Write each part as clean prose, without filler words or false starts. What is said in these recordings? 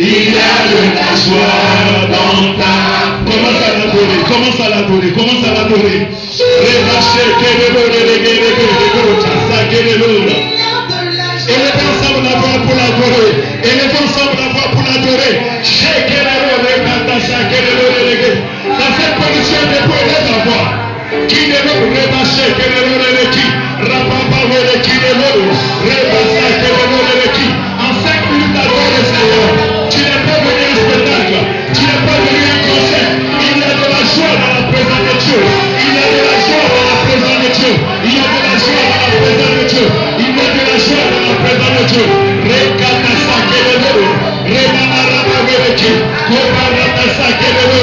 Il y a de la joie dans ta. Commence à l'adorer, commence à l'adorer, commence à l'adorer. Élevez ensemble la voix pour l'adorer. Élevez ensemble la voix pour l'adorer. Dans cette position de pour élève la voix. Qui ne veut rebâcher que le nom qui rapapa qui ne veut rebâcher que le nom qui. En 5 minutes d'adore le Seigneur. Tu n'es pas venu à un spectacle. Tu n'es pas venu à un concert. Il y a de la joie dans la présence de Dieu. Il y a de la joie dans la présence de Dieu. Il y a de la joie dans la présence de Dieu. Il y a de la joie dans la présence de Dieu. Rekata sakelelo. Remana rabavereki. Kobarata sakelelo.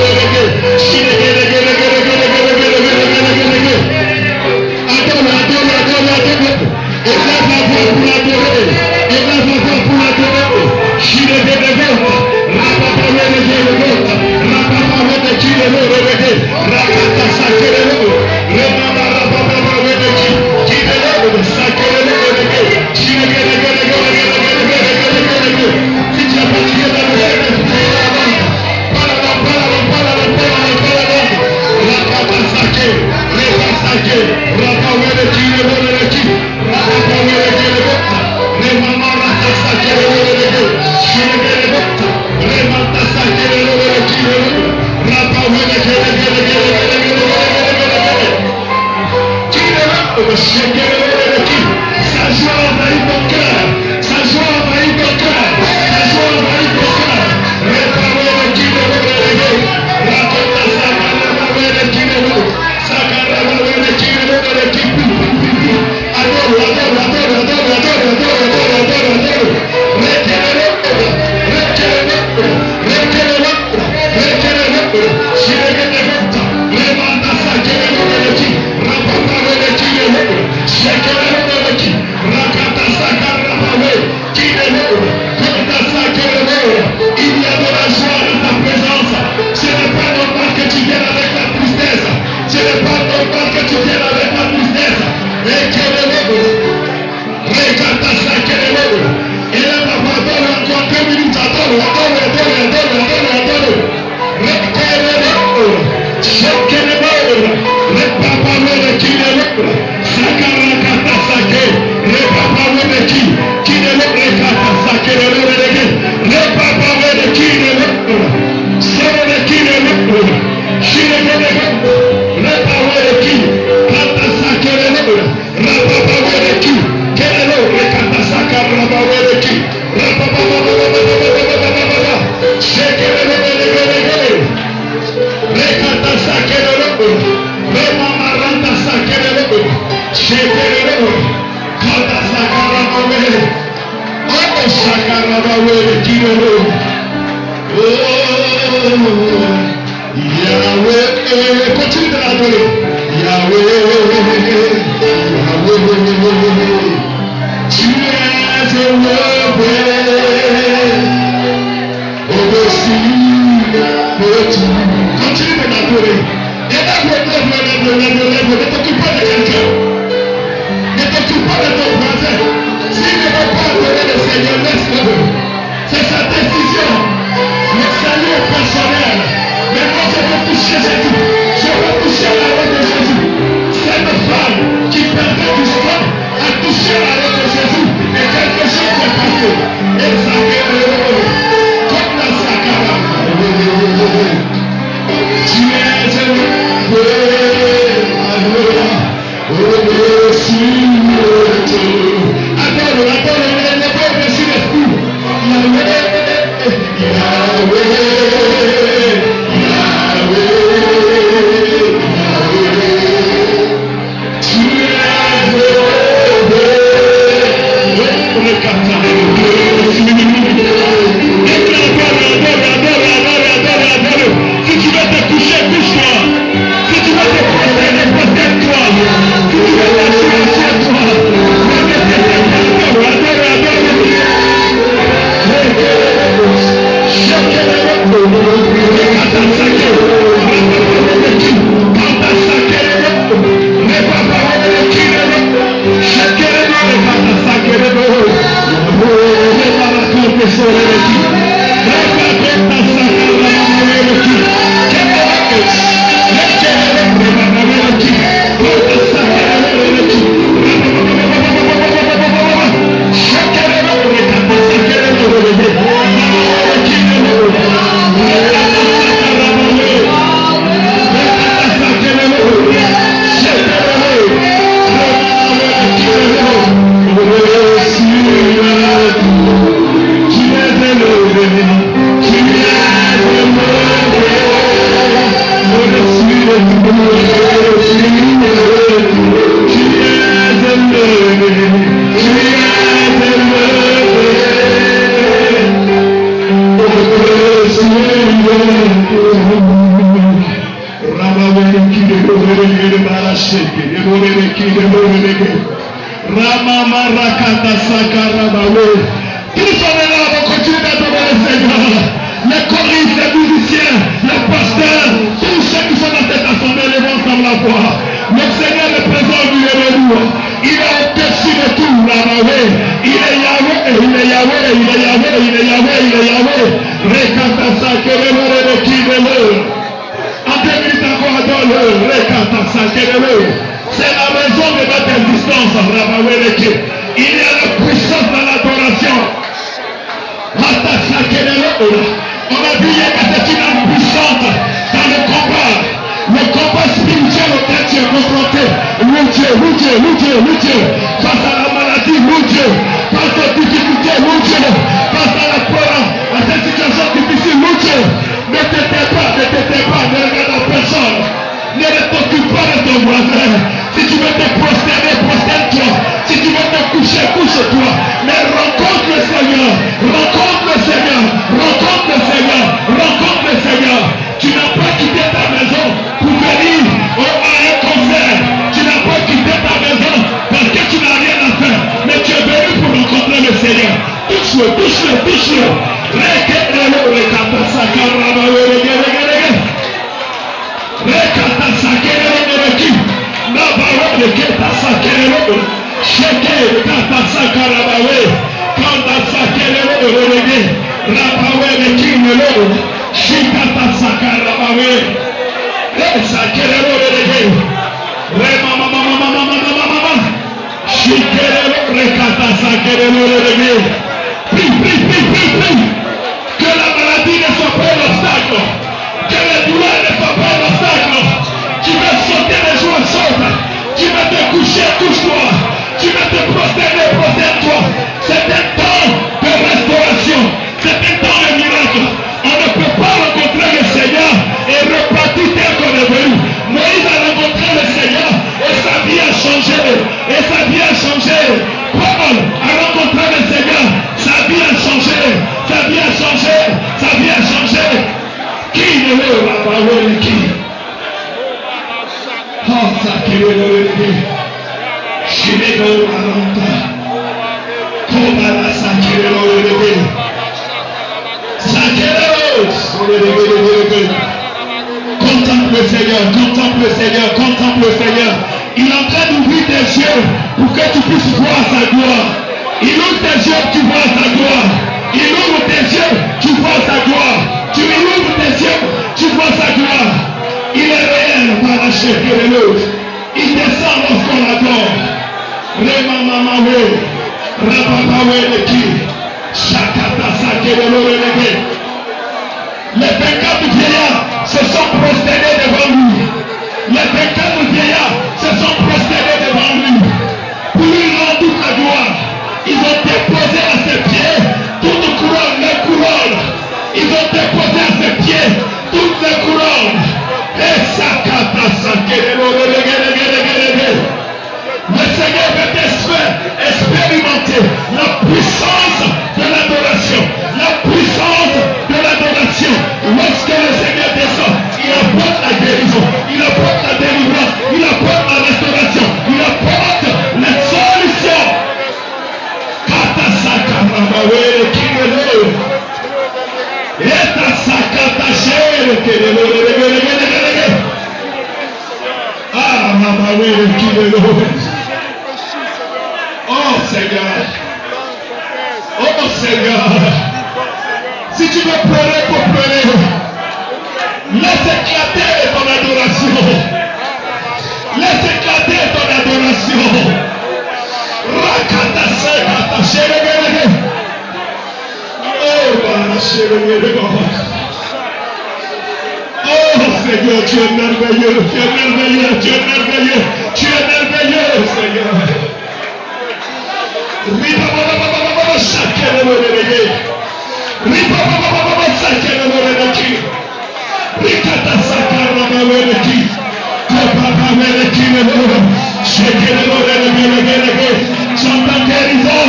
Tous sont là, on va continuer d'adorer le Seigneur. Les choristes, les musiciens, les pasteurs, tous ceux qui sont dans cette assemblée, les vont ensemble la voix. Le Seigneur est présent au milieu de nous. Il est au-dessus de tout, Yahweh. Il est Yahweh, il est Yahweh, il est Yahweh, il est Yahweh, il est Yahweh. Rekatasa kerele de kibele. En 2 minutes encore, adore-le. Rekatasa kerele. C'est la raison de notre existence, Yahweh. Il y a la puissance dans l'adoration. On a vu hier que c'est une âme puissante dans le combat. Le combat spirituel auquel tu es confronté. Dieu. Face à la maladie, Dieu. Face aux difficultés, Dieu. Face à la peur, à cette situation difficile, Dieu. Ne t'étais pas, ne regarde personne. Ne t'occupe pas de ton voisin. Si tu veux te prosterner, prosterne-toi. Si tu veux te coucher, couche-toi. Mais rencontre le Seigneur. Tu n'as pas quitté ta maison pour venir à un concert. Tu n'as pas quitté ta maison parce que tu n'as rien à faire. Mais tu es venu pour rencontrer le Seigneur. Touche-le. Prie. Que la maladie ne soit pas un obstacle. Que les douleurs ne soient pas un obstacle. Tu veux sauter les jours, saute. Tu veux te coucher, couche-toi. Tu veux te prosterner, prosterne-toi. C'est un temps de restauration. C'est un temps de miracle. On ne peut pas rencontrer le Seigneur et repartir tel qu'on est venu. Moïse a rencontré le Seigneur et sa vie a changé. Paul a rencontré le Seigneur. Sa vie a changé. Qui ne veut pas voir qui? Oh, ça qui veut le dire. Je ne veux pas longtemps. Comment la ça qui veut le dire? Ça qui veut le dire. Contemple le Seigneur. Il est en train d'ouvrir tes yeux pour que tu puisses voir sa gloire. Il ouvre tes yeux, tu vois sa gloire. Il ouvre tes yeux, tu vois sa gloire. Tu ouvres tes yeux, tu vois sa gloire. Il est réel par la chef de l'autre. Il descend lorsqu'on l'adore. Remamamawe, Rababawe de qui? Shakata Sakelo René. Les 24 vieillards se sont prosternés devant lui. Les 24 vieillards se sont prosternés devant lui. Pour lui rendre toute la gloire. Ils ont déposé à ses pieds toutes les couronnes. Ils ont déposé à ses pieds toutes les couronnes. Et Sakata Sakelo René. Le Seigneur veut expérimenter la puissance de l'adoration. Lorsque le Seigneur descend, il apporte la guérison, il apporte la délivrance, il apporte la restauration, il apporte les solutions. Oh Seigneur, si tu veux pleurer, pour pleurer, laisse éclater ton adoration. Oh Seigneur, tu es merveilleux, Seigneur. J'entends guérison.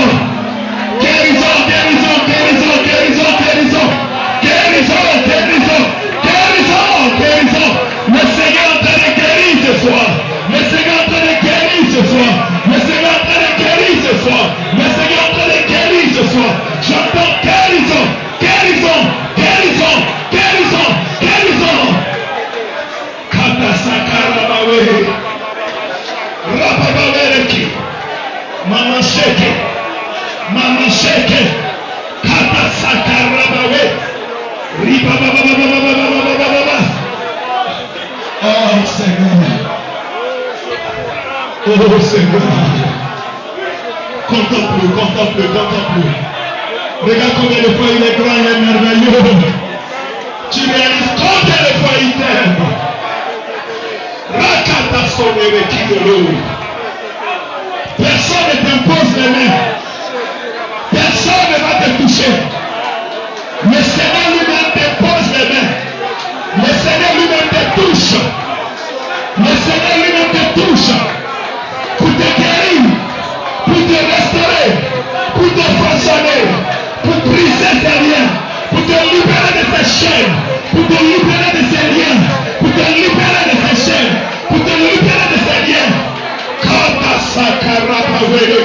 Le Seigneur est en train de guérir ce soir. Le Seigneur Oh Seigneur. Oh Seigneur. Contemple, contemple, contemple. Regarde combien de fois il est grand, il est merveilleux. Tu réalises combien de fois il t'aime. Rakata sonere kidolo. Personne ne t'impose les mains. Personne ne va te toucher. Le Seigneur lui-même te pose les mains. Le Seigneur lui-même te touche. Le Seigneur lui-même te touche. Pour te guérir, pour te restaurer, pour te façonner, pour briser tes liens, pour te libérer de tes chaînes, pour te libérer de tes liens, pour te libérer de tes chaînes, pour te libérer de tes liens. Kata sakarapa wele.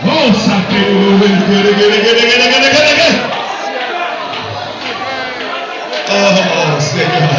Oh, sakarapa wele. Oh, Seigneur.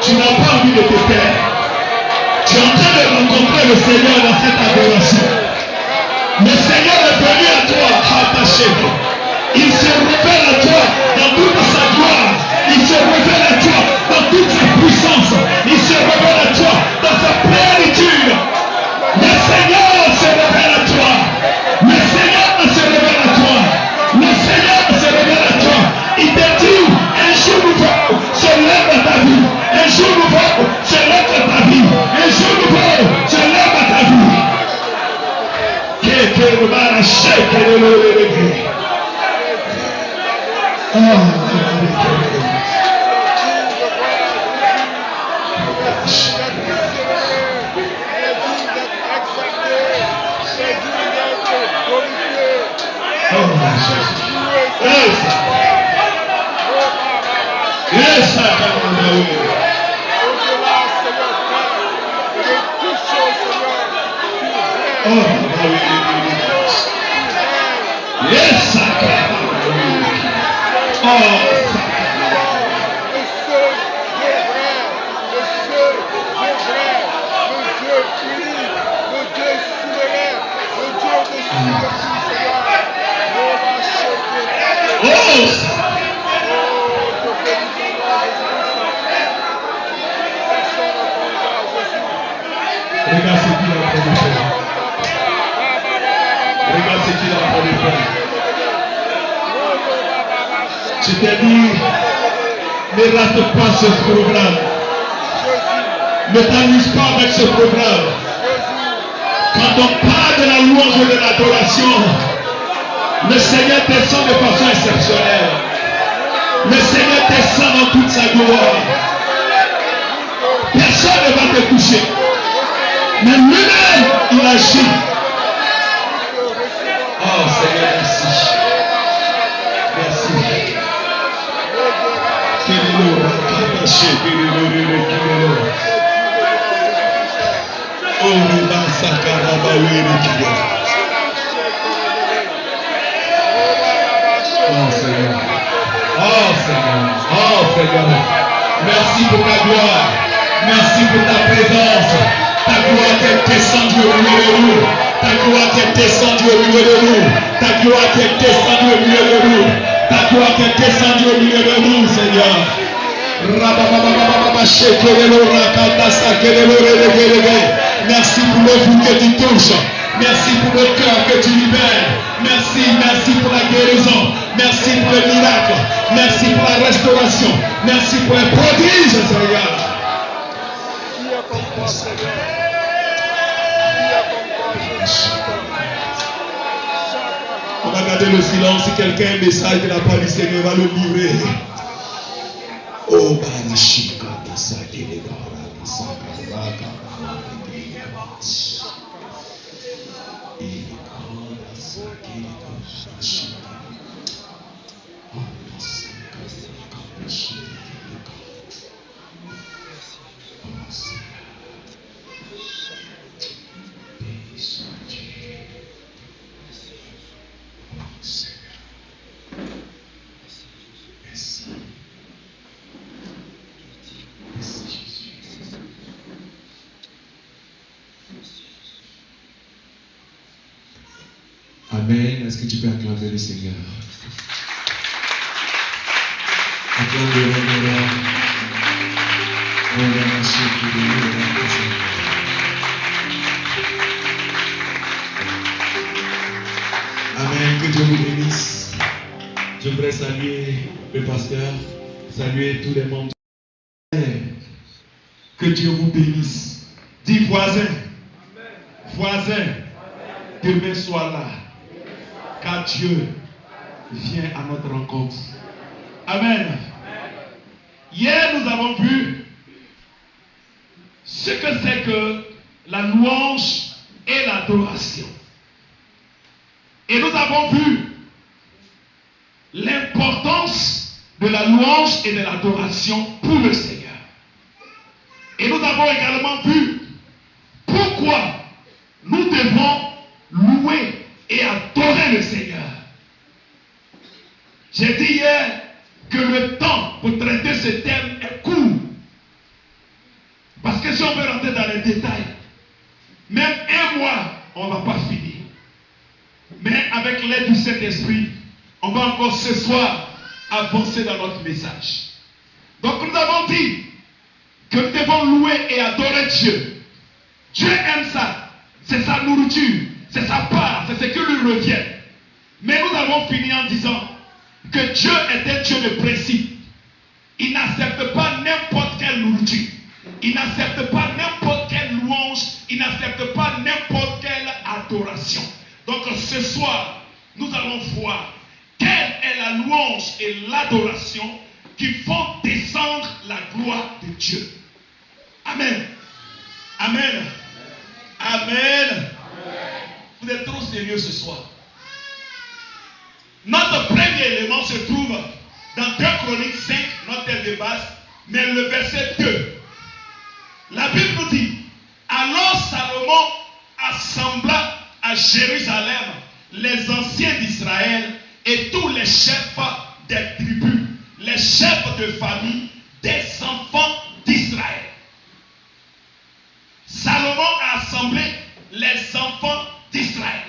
Tu n'as pas envie de te taire. Tu es en train de rencontrer le Seigneur dans cette adoration. Le Seigneur est venu à toi, attaché. Il se révèle à toi dans toute sa gloire. Il se révèle à toi dans toute sa puissance. Il se révèle à toi dans sa plénitude. Le Seigneur se révèle à toi. Le Seigneur se révèle à toi. Le Seigneur se révèle à toi. Il te dit, un jour nouveau se lève dans ta vie. Un jour nouveau se lève dans ta vie. Un jour nouveau se lève dans ta vie. Je t'ai dit, ne rate pas ce programme. Ne t'amuse pas avec ce programme. Quand on parle de la louange et de l'adoration, le Seigneur descend de façon exceptionnelle. Le Seigneur descend dans toute sa gloire. Personne ne va te toucher. Mais lui-même, il agit. Oh Seigneur, merci. Merci. Oh Seigneur, merci pour ta gloire, merci pour ta présence, ta gloire qui est descendue au milieu de nous, ta gloire qui est descendue au milieu de nous, ta gloire qui est descendue au milieu de nous, ta gloire qui est descendue au milieu de nous, Seigneur. Merci pour le vous que tu touches. Merci pour le cœur que tu libères. Merci pour la guérison. Merci pour le miracle. Merci pour la restauration. Merci pour les prodiges, Seigneur. On va garder le silence. Si quelqu'un a un message de la part du Seigneur, va le livrer. Oh, Barashika, ça qui est Amen. Est-ce que tu peux acclamer le Seigneur? Acclame-le, Amen. Que Dieu vous bénisse. Je voudrais saluer le pasteur, saluer tous les membres. Que Dieu vous bénisse. Dis voisin, voisin, demain sois là. Car Dieu vient à notre rencontre. Amen. Hier, nous avons vu ce que c'est que la louange et l'adoration. Et nous avons vu l'importance de la louange et de l'adoration pour le Seigneur. Et nous avons également vu pourquoi nous devons louer et adorer le Seigneur. J'ai dit hier que le temps pour traiter ce thème est court. Parce que si on veut rentrer dans les détails, même un mois, on ne va pas finir. Mais avec l'aide du Saint-Esprit, on va encore ce soir avancer dans notre message. Donc nous avons dit que nous devons louer et adorer Dieu. Dieu aime ça. C'est sa nourriture. C'est sa part, c'est ce qui lui revient. Mais nous avons fini en disant que Dieu est un Dieu de principe. Il n'accepte pas n'importe quelle nourriture. Il n'accepte pas n'importe quelle louange. Il n'accepte pas n'importe quelle adoration. Donc ce soir, nous allons voir quelle est la louange et l'adoration qui font descendre la gloire de Dieu. Amen. Amen. Amen. Vous êtes trop sérieux ce soir. Notre premier élément se trouve dans 2 Chroniques 5, notre thème de base, mais le verset 2. La Bible nous dit, alors Salomon assembla à Jérusalem les anciens d'Israël et tous les chefs des tribus, les chefs de famille des enfants d'Israël. Salomon a assemblé les enfants d'Israël.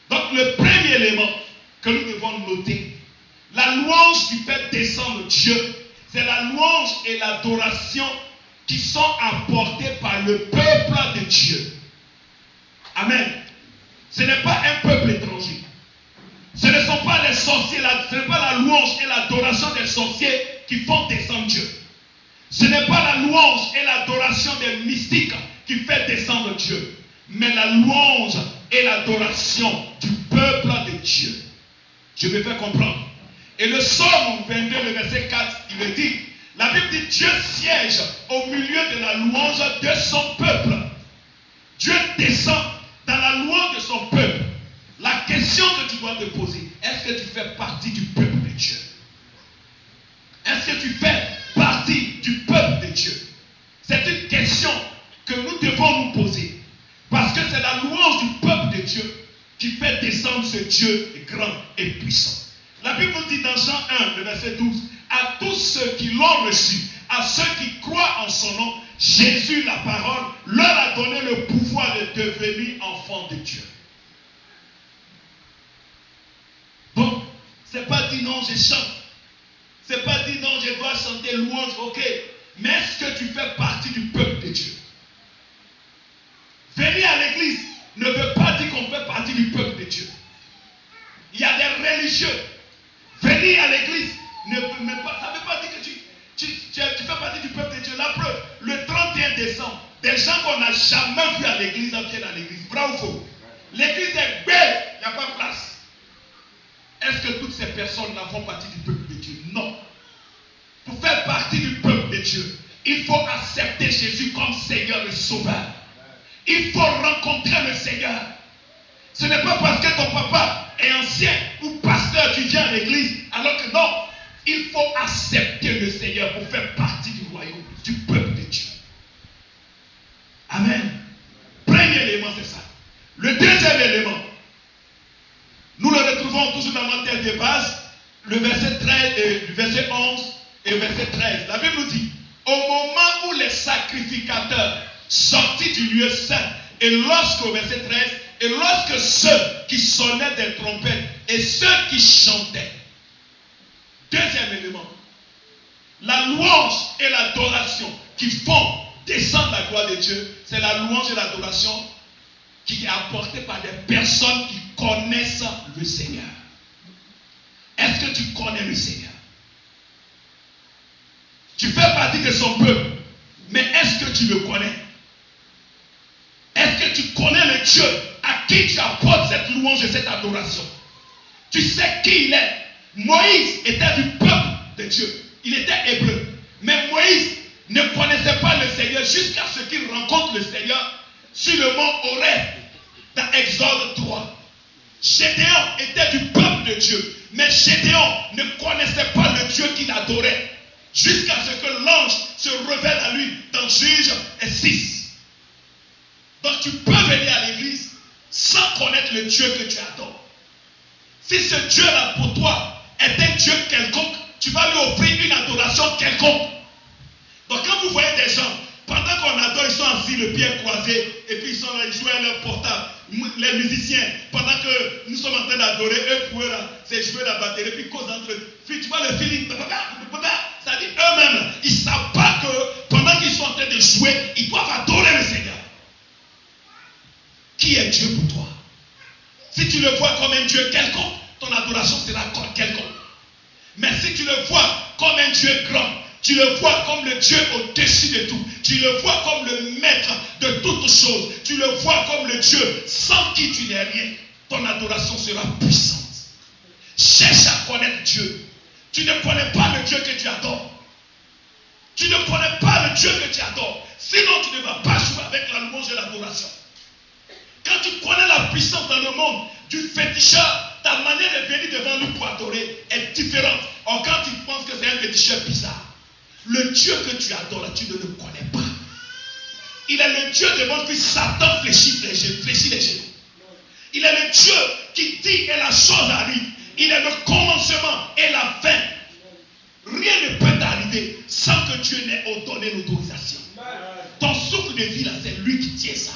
Donc le premier élément que nous devons noter, la louange qui fait descendre Dieu, c'est la louange et l'adoration qui sont apportées par le peuple de Dieu. Amen. Ce n'est pas un peuple étranger. Ce ne sont pas les sorciers, ce n'est pas la louange et l'adoration des sorciers qui font descendre Dieu. Ce n'est pas la louange et l'adoration des mystiques qui fait descendre Dieu, mais la louange et l'adoration du peuple de Dieu. Je me fais comprendre. Et le psaume 22, le verset 4, il le dit. La Bible dit, Dieu siège au milieu de la louange de son peuple. Dieu descend dans la louange de son peuple. La question que tu dois te poser, est-ce que tu fais partie du peuple de Dieu? Est-ce que tu fais partie du peuple de Dieu? C'est une question que nous devons nous poser. Parce que c'est la louange du peuple de Dieu qui fait descendre ce Dieu grand et puissant. La Bible nous dit dans Jean 1, le verset 12, à tous ceux qui l'ont reçu, à ceux qui croient en son nom, Jésus, la parole, leur a donné le pouvoir de devenir enfants de Dieu. Donc, c'est pas dit non, je chante. C'est pas dit non, je dois chanter louange, ok. Mais est-ce que tu fais partie du peuple de Dieu? Venir à l'église ne veut pas dire qu'on fait partie du peuple de Dieu. Il y a des religieux. Venir à l'église ça ne veut pas dire que tu fais partie du peuple de Dieu. La preuve, le 31 décembre, des gens qu'on n'a jamais vus à l'église viennent à l'église. Vrai ou faux? L'église est belle, il n'y a pas de place. Est-ce que toutes ces personnes-là font partie du peuple de Dieu? Non. Pour faire partie du peuple de Dieu, Il faut accepter Jésus comme Seigneur et Sauveur. Il faut rencontrer le Seigneur. Ce n'est pas parce que ton papa est ancien ou pasteur, tu viens à l'église, alors que non. Il faut accepter le Seigneur pour faire partie du royaume, du peuple de Dieu. Amen. Premier élément, c'est ça. Le deuxième élément, nous le retrouvons toujours dans notre texte de base, le verset 11 et le verset 13. La Bible nous dit, au moment où les sacrificateurs sortis du lieu saint, et lorsqu'au verset 13, et lorsque ceux qui sonnaient des trompettes et ceux qui chantaient, deuxième élément, la louange et l'adoration qui font descendre la gloire de Dieu, c'est la louange et l'adoration qui est apportée par des personnes qui connaissent le Seigneur. Est-ce que tu connais le Seigneur? Tu fais partie de son peuple, mais est-ce que tu le connais? Est-ce que tu connais le Dieu à qui tu apportes cette louange et cette adoration? Tu sais qui il est. Moïse était du peuple de Dieu. Il était hébreu. Mais Moïse ne connaissait pas le Seigneur jusqu'à ce qu'il rencontre le Seigneur sur le mont Horeb dans Exode 3. Gédéon était du peuple de Dieu. Mais Gédéon ne connaissait pas le Dieu qu'il adorait jusqu'à ce que l'ange se révèle à lui dans Juge 6. Donc tu peux venir à l'église sans connaître le Dieu que tu adores. Si ce Dieu-là pour toi est un Dieu quelconque, tu vas lui offrir une adoration quelconque. Donc quand vous voyez des gens, pendant qu'on adore, ils sont assis, le pied croisé, et puis ils sont là, ils jouent à leur portable. Les musiciens, pendant que nous sommes en train d'adorer, eux pour eux, c'est jouer la batterie, puis ils causent entre eux. Puis tu vois le feeling, ça dit eux-mêmes, ils ne savent pas que pendant qu'ils sont en train de jouer, ils doivent adorer le Seigneur. Qui est Dieu pour toi? Si tu le vois comme un Dieu quelconque, ton adoration sera quelconque. Mais si tu le vois comme un Dieu grand, tu le vois comme le Dieu au-dessus de tout, tu le vois comme le maître de toutes choses, tu le vois comme le Dieu sans qui tu n'es rien, ton adoration sera puissante. Cherche à connaître Dieu. Tu ne connais pas le Dieu que tu adores. Tu ne connais pas le Dieu que tu adores. Sinon tu ne vas pas jouer avec la louange et l'adoration. Quand tu connais la puissance dans le monde du féticheur, ta manière de venir devant lui pour adorer est différente. Or, quand tu penses que c'est un féticheur bizarre, le Dieu que tu adores, là, tu ne le connais pas. Il est le Dieu devant qui Satan fléchit les genoux. Il est le Dieu qui dit et la chose arrive. Il est le commencement et la fin. Rien ne peut t'arriver sans que Dieu n'ait donné l'autorisation. Ton souffle de vie, là, c'est lui qui tient ça.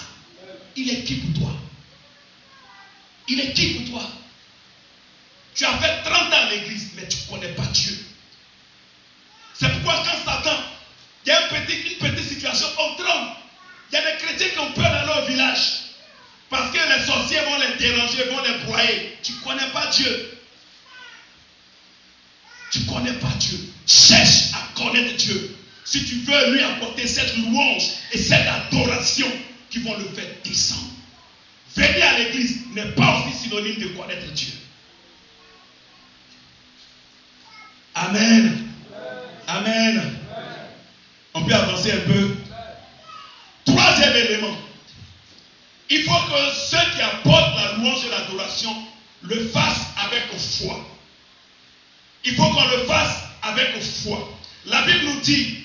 Il est qui pour toi? Il est qui pour toi? Tu as fait 30 ans à l'église, mais tu ne connais pas Dieu. C'est pourquoi quand Satan, il y a une petite situation, on tremble. Il y a des chrétiens qui ont peur d'aller au village. Parce que les sorciers vont les déranger, vont les broyer. Tu ne connais pas Dieu. Tu ne connais pas Dieu. Cherche à connaître Dieu. Si tu veux lui apporter cette louange et cette adoration qui vont le faire descendre. Venir à l'église n'est pas aussi synonyme de connaître Dieu. Amen. Amen. On peut avancer un peu. Troisième élément. Il faut que ceux qui apportent la louange et l'adoration le fassent avec foi. Il faut qu'on le fasse avec foi. La Bible nous dit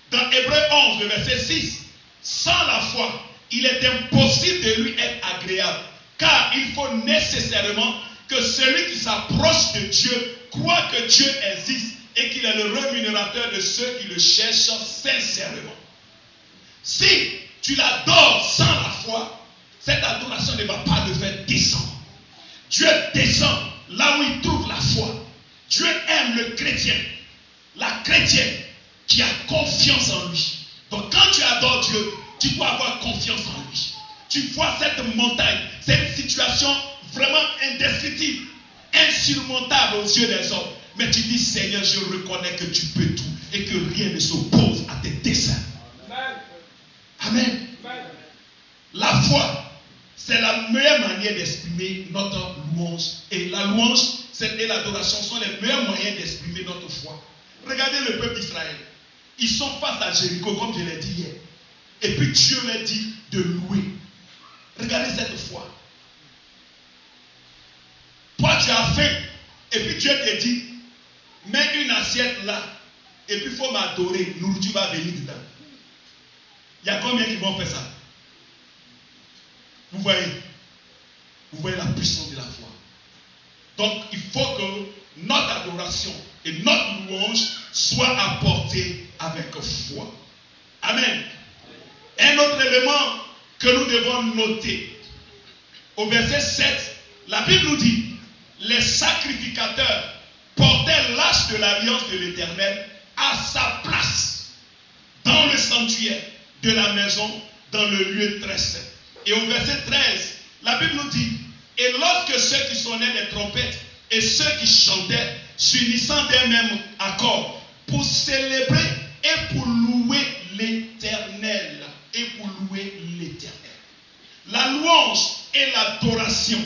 dans Hébreux 11, le verset 6, sans la foi, il est impossible de lui être agréable, car il faut nécessairement que celui qui s'approche de Dieu croit que Dieu existe et qu'il est le rémunérateur de ceux qui le cherchent sincèrement. Si tu l'adores sans la foi, cette adoration ne va pas le faire descendre. Dieu descend là où il trouve la foi. Dieu aime le chrétien, la chrétienne qui a confiance en lui. Donc quand tu adores Dieu, tu dois avoir confiance en lui. Tu vois cette montagne, cette situation vraiment indescriptible, insurmontable aux yeux des hommes. Mais tu dis, Seigneur, je reconnais que tu peux tout et que rien ne s'oppose à tes desseins. Amen. La foi, c'est la meilleure manière d'exprimer notre louange. Et la louange et l'adoration sont les meilleurs moyens d'exprimer notre foi. Regardez le peuple d'Israël. Ils sont face à Jéricho, comme je l'ai dit hier. Et puis Dieu leur dit de louer. Regardez cette foi. Toi, tu as faim. Et puis Dieu te dit, mets une assiette là. Et puis il faut m'adorer. Nourriture va venir dedans. Il y a combien qui vont faire ça? Vous voyez? Vous voyez la puissance de la foi. Donc, il faut que notre adoration et notre louange soient apportées avec foi. Amen. Un autre élément que nous devons noter. Au verset 7, la Bible nous dit, les sacrificateurs portaient l'arche de l'alliance de l'Éternel à sa place dans le sanctuaire de la maison, dans le lieu très saint. Et au verset 13, la Bible nous dit, et lorsque ceux qui sonnaient les trompettes et ceux qui chantaient, s'unissant d'un même accord, pour célébrer et pour louer l'Éternel. Et pour louer l'Éternel. La louange et l'adoration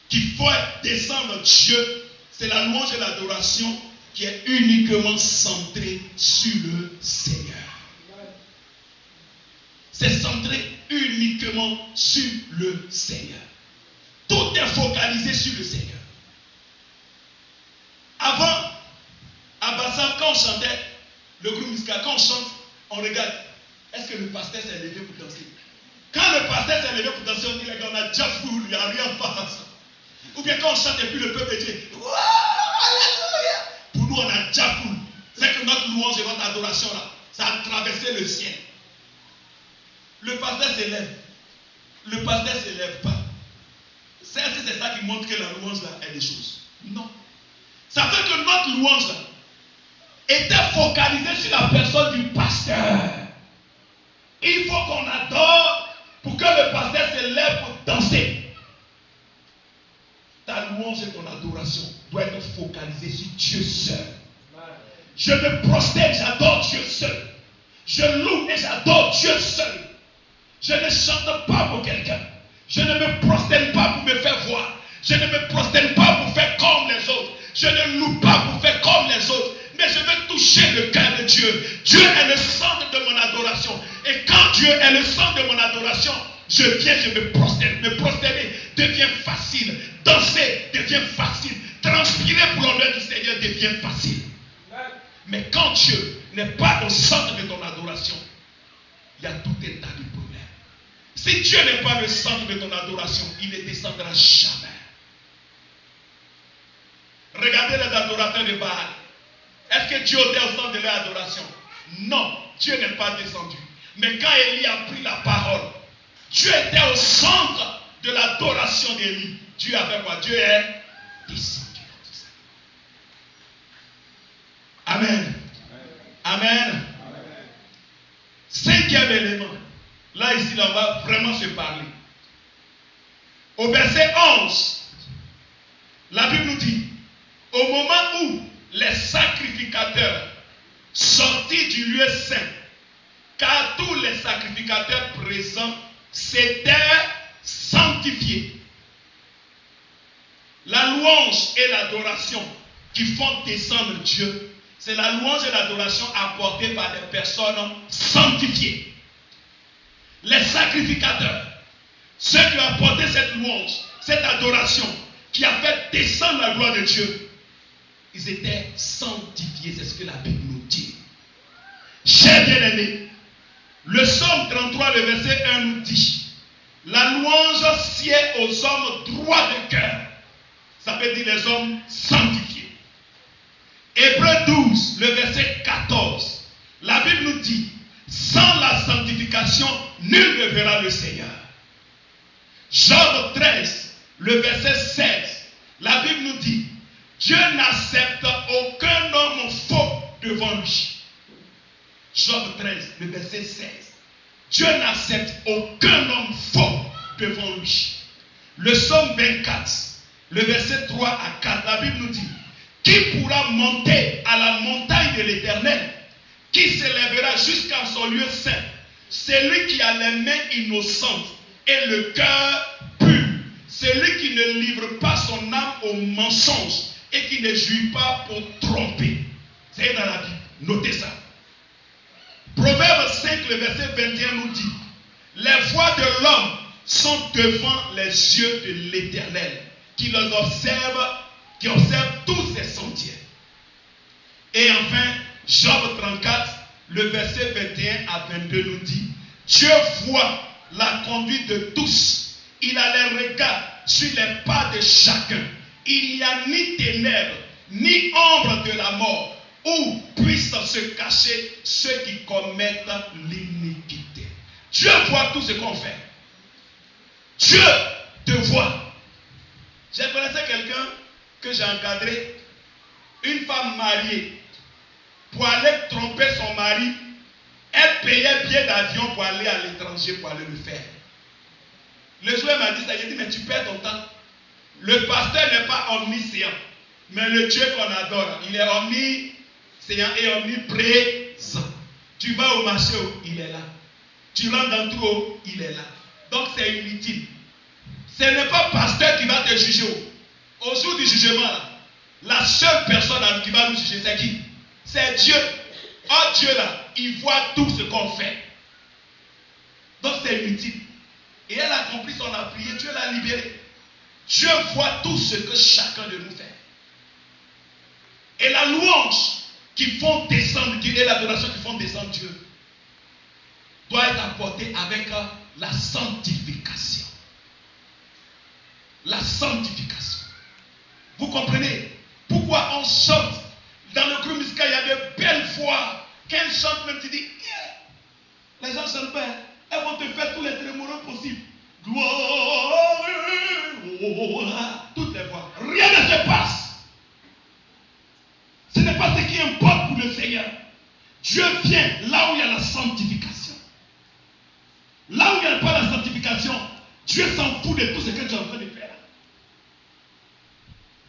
qui font descendre Dieu, c'est la louange et l'adoration qui est uniquement centrée sur le Seigneur. C'est centré uniquement sur le Seigneur. Tout est focalisé sur le Seigneur. Avant, à Bassam, quand on chantait, le groupe musical, quand on chante, on regarde. Est-ce que le pasteur s'est levé pour danser? Quand le pasteur s'est levé pour danser, on dit les gars, on a déjà fou, il n'y a rien à faire. Ou bien quand on chante et puis le peuple dit, wow, alléluia. Pour nous, on a déjà fou. C'est que notre louange et notre adoration là, ça a traversé le ciel. Le pasteur s'élève. Le pasteur ne s'élève pas. C'est ça qui montre que la louange là est des choses. Non. Ça fait que notre louange là était focalisée sur la personne du pasteur. Il faut qu'on adore pour que le pasteur se lève pour danser. Ta louange et ton adoration doivent être focalisées sur Dieu seul. Je me prosterne, j'adore Dieu seul. Je loue et j'adore Dieu seul. Je ne chante pas pour quelqu'un. Je ne me prosterne pas pour me faire voir. Je ne me prosterne pas pour faire comme les autres. Je ne loue pas pour faire comme les autres. Mais je veux toucher le cœur de Dieu. Dieu est le centre de mon adoration. Et quand Dieu est le centre de mon adoration, je viens, je me prosterne. Me prosterner devient facile. Danser devient facile. Transpirer pour l'honneur du Seigneur devient facile. Mais quand Dieu n'est pas au centre de ton adoration, il y a tout un tas de problèmes. Si Dieu n'est pas le centre de ton adoration, il ne descendra jamais. Regardez les adorateurs de Baal. Est-ce que Dieu était au centre de leur adoration? Non, Dieu n'est pas descendu. Mais quand Élie a pris la parole, Dieu était au centre de l'adoration d'Élie. Dieu a fait quoi? Dieu est descendu. Amen. Amen. Cinquième élément. Là, ici, là, on va vraiment se parler. Au verset 11, la Bible nous dit, au moment où les sacrificateurs sortis du lieu saint, car tous les sacrificateurs présents s'étaient sanctifiés. La louange et l'adoration qui font descendre Dieu, c'est la louange et l'adoration apportée par des personnes sanctifiées. Les sacrificateurs, ceux qui ont apporté cette louange, cette adoration, qui a fait descendre la gloire de Dieu, ils étaient sanctifiés, c'est ce que la Bible nous dit. Chers bien-aimés, le psaume 33, le verset 1 nous dit, la louange sied aux hommes droits de cœur. Ça veut dire les hommes sanctifiés. Hébreux 12, le verset 14, la Bible nous dit, sans la sanctification, nul ne verra le Seigneur. Job 13, le verset 16, la Bible nous dit, Dieu n'accepte aucun homme faux devant lui. Job 13, le verset 16. Dieu n'accepte aucun homme faux devant lui. Le psaume 24, le verset 3 à 4, la Bible nous dit, qui pourra monter à la montagne de l'Éternel, qui s'élèvera jusqu'à son lieu saint? Celui qui a les mains innocentes et le cœur pur, celui qui ne livre pas son âme au mensonge et qui ne jouit pas pour tromper. C'est dans la Bible, notez ça. Proverbe 5, le verset 21 nous dit, les voies de l'homme sont devant les yeux de l'Éternel, qui observe tous ses sentiers. Et enfin, Job 34, le verset 21 à 22 nous dit, Dieu voit la conduite de tous, il a les regards sur les pas de chacun. Il n'y a ni ténèbres, ni ombre de la mort, où puissent se cacher ceux qui commettent l'iniquité. Dieu voit tout ce qu'on fait. Dieu te voit. J'ai connaissé quelqu'un que j'ai encadré, une femme mariée, pour aller tromper son mari, elle payait billet d'avion pour aller à l'étranger pour aller le faire. Le jour, elle m'a dit ça, j'ai dit, mais tu perds ton temps. Le pasteur n'est pas omniscient, mais le Dieu qu'on adore, il est omniscient et omniprésent. Tu vas au marché, il est là. Tu rentres dans le trou, il est là. Donc c'est inutile. Ce n'est pas pasteur qui va te juger. Au jour du jugement, là, la seule personne qui va nous juger, c'est qui? C'est Dieu. Oh Dieu là, il voit tout ce qu'on fait. Donc c'est inutile. Et elle a compris, on a prié, Dieu l'a libéré. Dieu voit tout ce que chacun de nous fait. Et la louange qui font descendre Dieu et l'adoration qui font descendre Dieu doit être apportée avec la sanctification. La sanctification. Vous comprenez pourquoi on chante dans le groupe musical, il y a de belles voix. Quand elles chantent, même tu dis, yeah. Les gens chantent pas. Elles vont te faire tous les trémolos possibles. Gloire, toutes les voix. Rien ne se passe. Ce n'est pas ce qui importe pour le Seigneur. Dieu vient là où il y a la sanctification. Là où il n'y a pas la sanctification, Dieu s'en fout de tout ce que tu es en train de faire.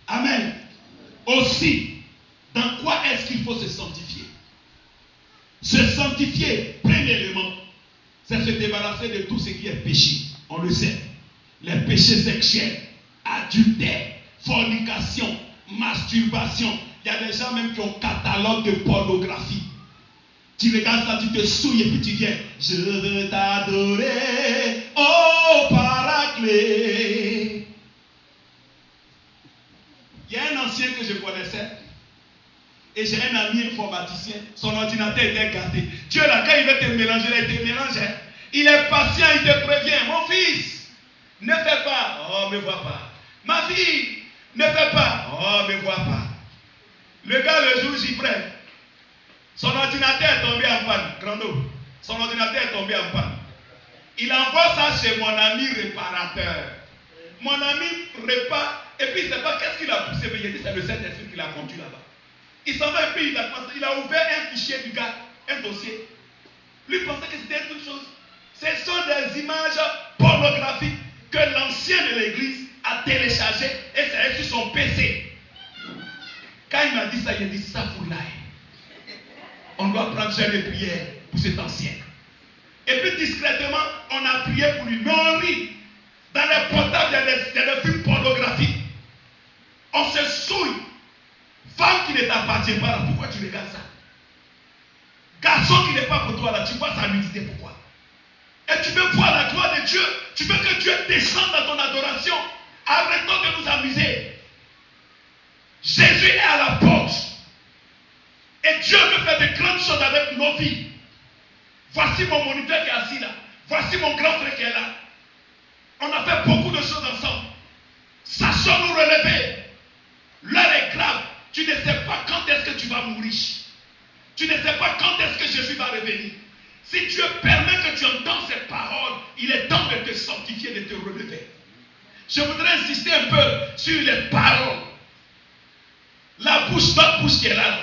Amen. Aussi, dans quoi est-ce qu'il faut se sanctifier? Se sanctifier, premièrement, c'est se débarrasser de tout ce qui est péché. On le sait. Les péchés sexuels, adultère, fornication, masturbation. Il y a des gens même qui ont un catalogue de pornographie. Tu regardes ça, tu te souilles et puis tu viens. Je veux t'adorer, oh Paraclet. Il y a un ancien que je connaissais. Et j'ai un ami informaticien. Son ordinateur était gâté. Dieu là, quand il veut te mélanger, il te mélange. Il est patient, il te prévient. Mon fils, ne fais pas. Oh, me vois pas. Ma fille, ne fais pas. Oh, me vois pas. Le gars, le jour j'y prends. Son ordinateur est tombé en panne. Grando. Son ordinateur est tombé en panne. Il envoie ça chez mon ami réparateur. Mon ami répare. Et puis il ne sait pas qu'est-ce qu'il a poussé. Mais il dit c'est le Saint-Esprit qui l'a conduit là-bas. Il s'en va et puis il a ouvert un fichier du gars, un dossier. Lui pensait que c'était toute chose. Ce sont des images pornographiques que l'ancien de l'église a téléchargées et c'est sur son PC. Quand il m'a dit ça, il a dit ça pour l'air. On doit prendre jeûne et prière pour cet ancien. Et puis discrètement, on a prié pour lui. Mais on rit. Dans les portables, il y a des films pornographiques. On se souille. Femme qui ne t'appartient pas là, pourquoi tu regardes ça? Garçon qui n'est pas pour toi là, tu vois sa nudité, pourquoi? Et tu veux voir la gloire de Dieu, tu veux que Dieu descende dans ton adoration. Arrêtons de nous amuser. Jésus est à la porte. Et Dieu veut faire de grandes choses avec nos vies. Voici mon moniteur qui est assis là. Voici mon grand frère qui est là. On a fait beaucoup de choses ensemble. Sachons nous relever. L'heure est grave. Tu ne sais pas quand est-ce que tu vas mourir. Tu ne sais pas quand est-ce que Jésus va revenir. Si Dieu permet que tu entends ces paroles, il est temps de te sanctifier, de te relever. Je voudrais insister un peu sur les paroles. La bouche, notre bouche qui est là,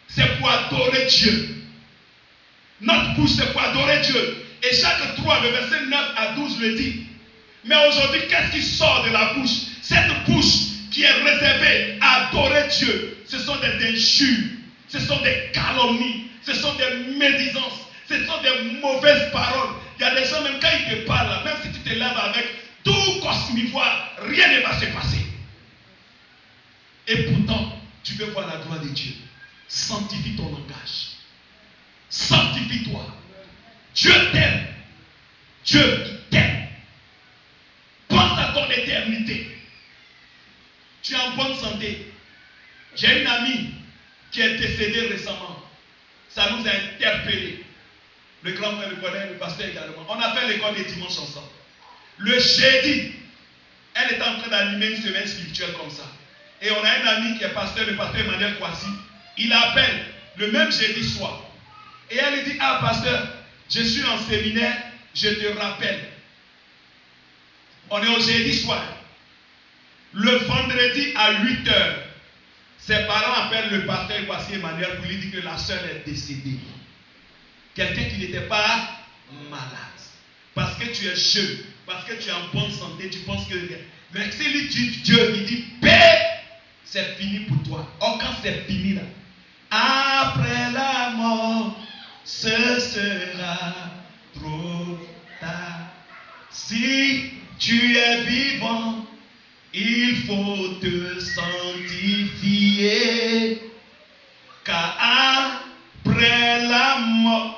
c'est pour adorer Dieu. Notre bouche, c'est pour adorer Dieu. Et Jacques 3, le verset 9 à 12 le dit. Mais aujourd'hui, qu'est-ce qui sort de la bouche? Cette bouche qui est réservée à adorer Dieu, ce sont des injures, ce sont des calomnies, ce sont des médisances, ce sont des mauvaises paroles. Il y a des gens, même quand ils te parlent, même si tu te lèves avec tout cosmivoire, rien ne va se passer. Et pourtant, tu veux voir la gloire de Dieu. Sanctifie ton langage. Sanctifie-toi. Dieu t'aime. Dieu il t'aime. Pense à ton éternité. Tu es en bonne santé. J'ai une amie qui est décédée récemment. Ça nous a interpellés. Le grand frère le connaît, le pasteur également. On a fait l'école des dimanches ensemble. Le jeudi, elle était en train d'animer une semaine spirituelle comme ça. Et on a un ami qui est pasteur, le pasteur Emmanuel Kwasi. Il appelle le même jeudi soir. Et elle lui dit, ah pasteur, je suis en séminaire, je te rappelle. On est au jeudi soir. Le vendredi à 8h, ses parents appellent le pasteur Kwasi Emmanuel pour lui dire que la soeur est décédée. Quelqu'un qui n'était pas malade. Parce que tu es jeune, parce que tu es en bonne santé, tu penses que... Mais si lui dit Dieu, il dit paix, c'est fini pour toi. Or quand c'est fini là, après la mort, ce sera trop tard. Si tu es vivant, il faut te sanctifier. Car après la mort,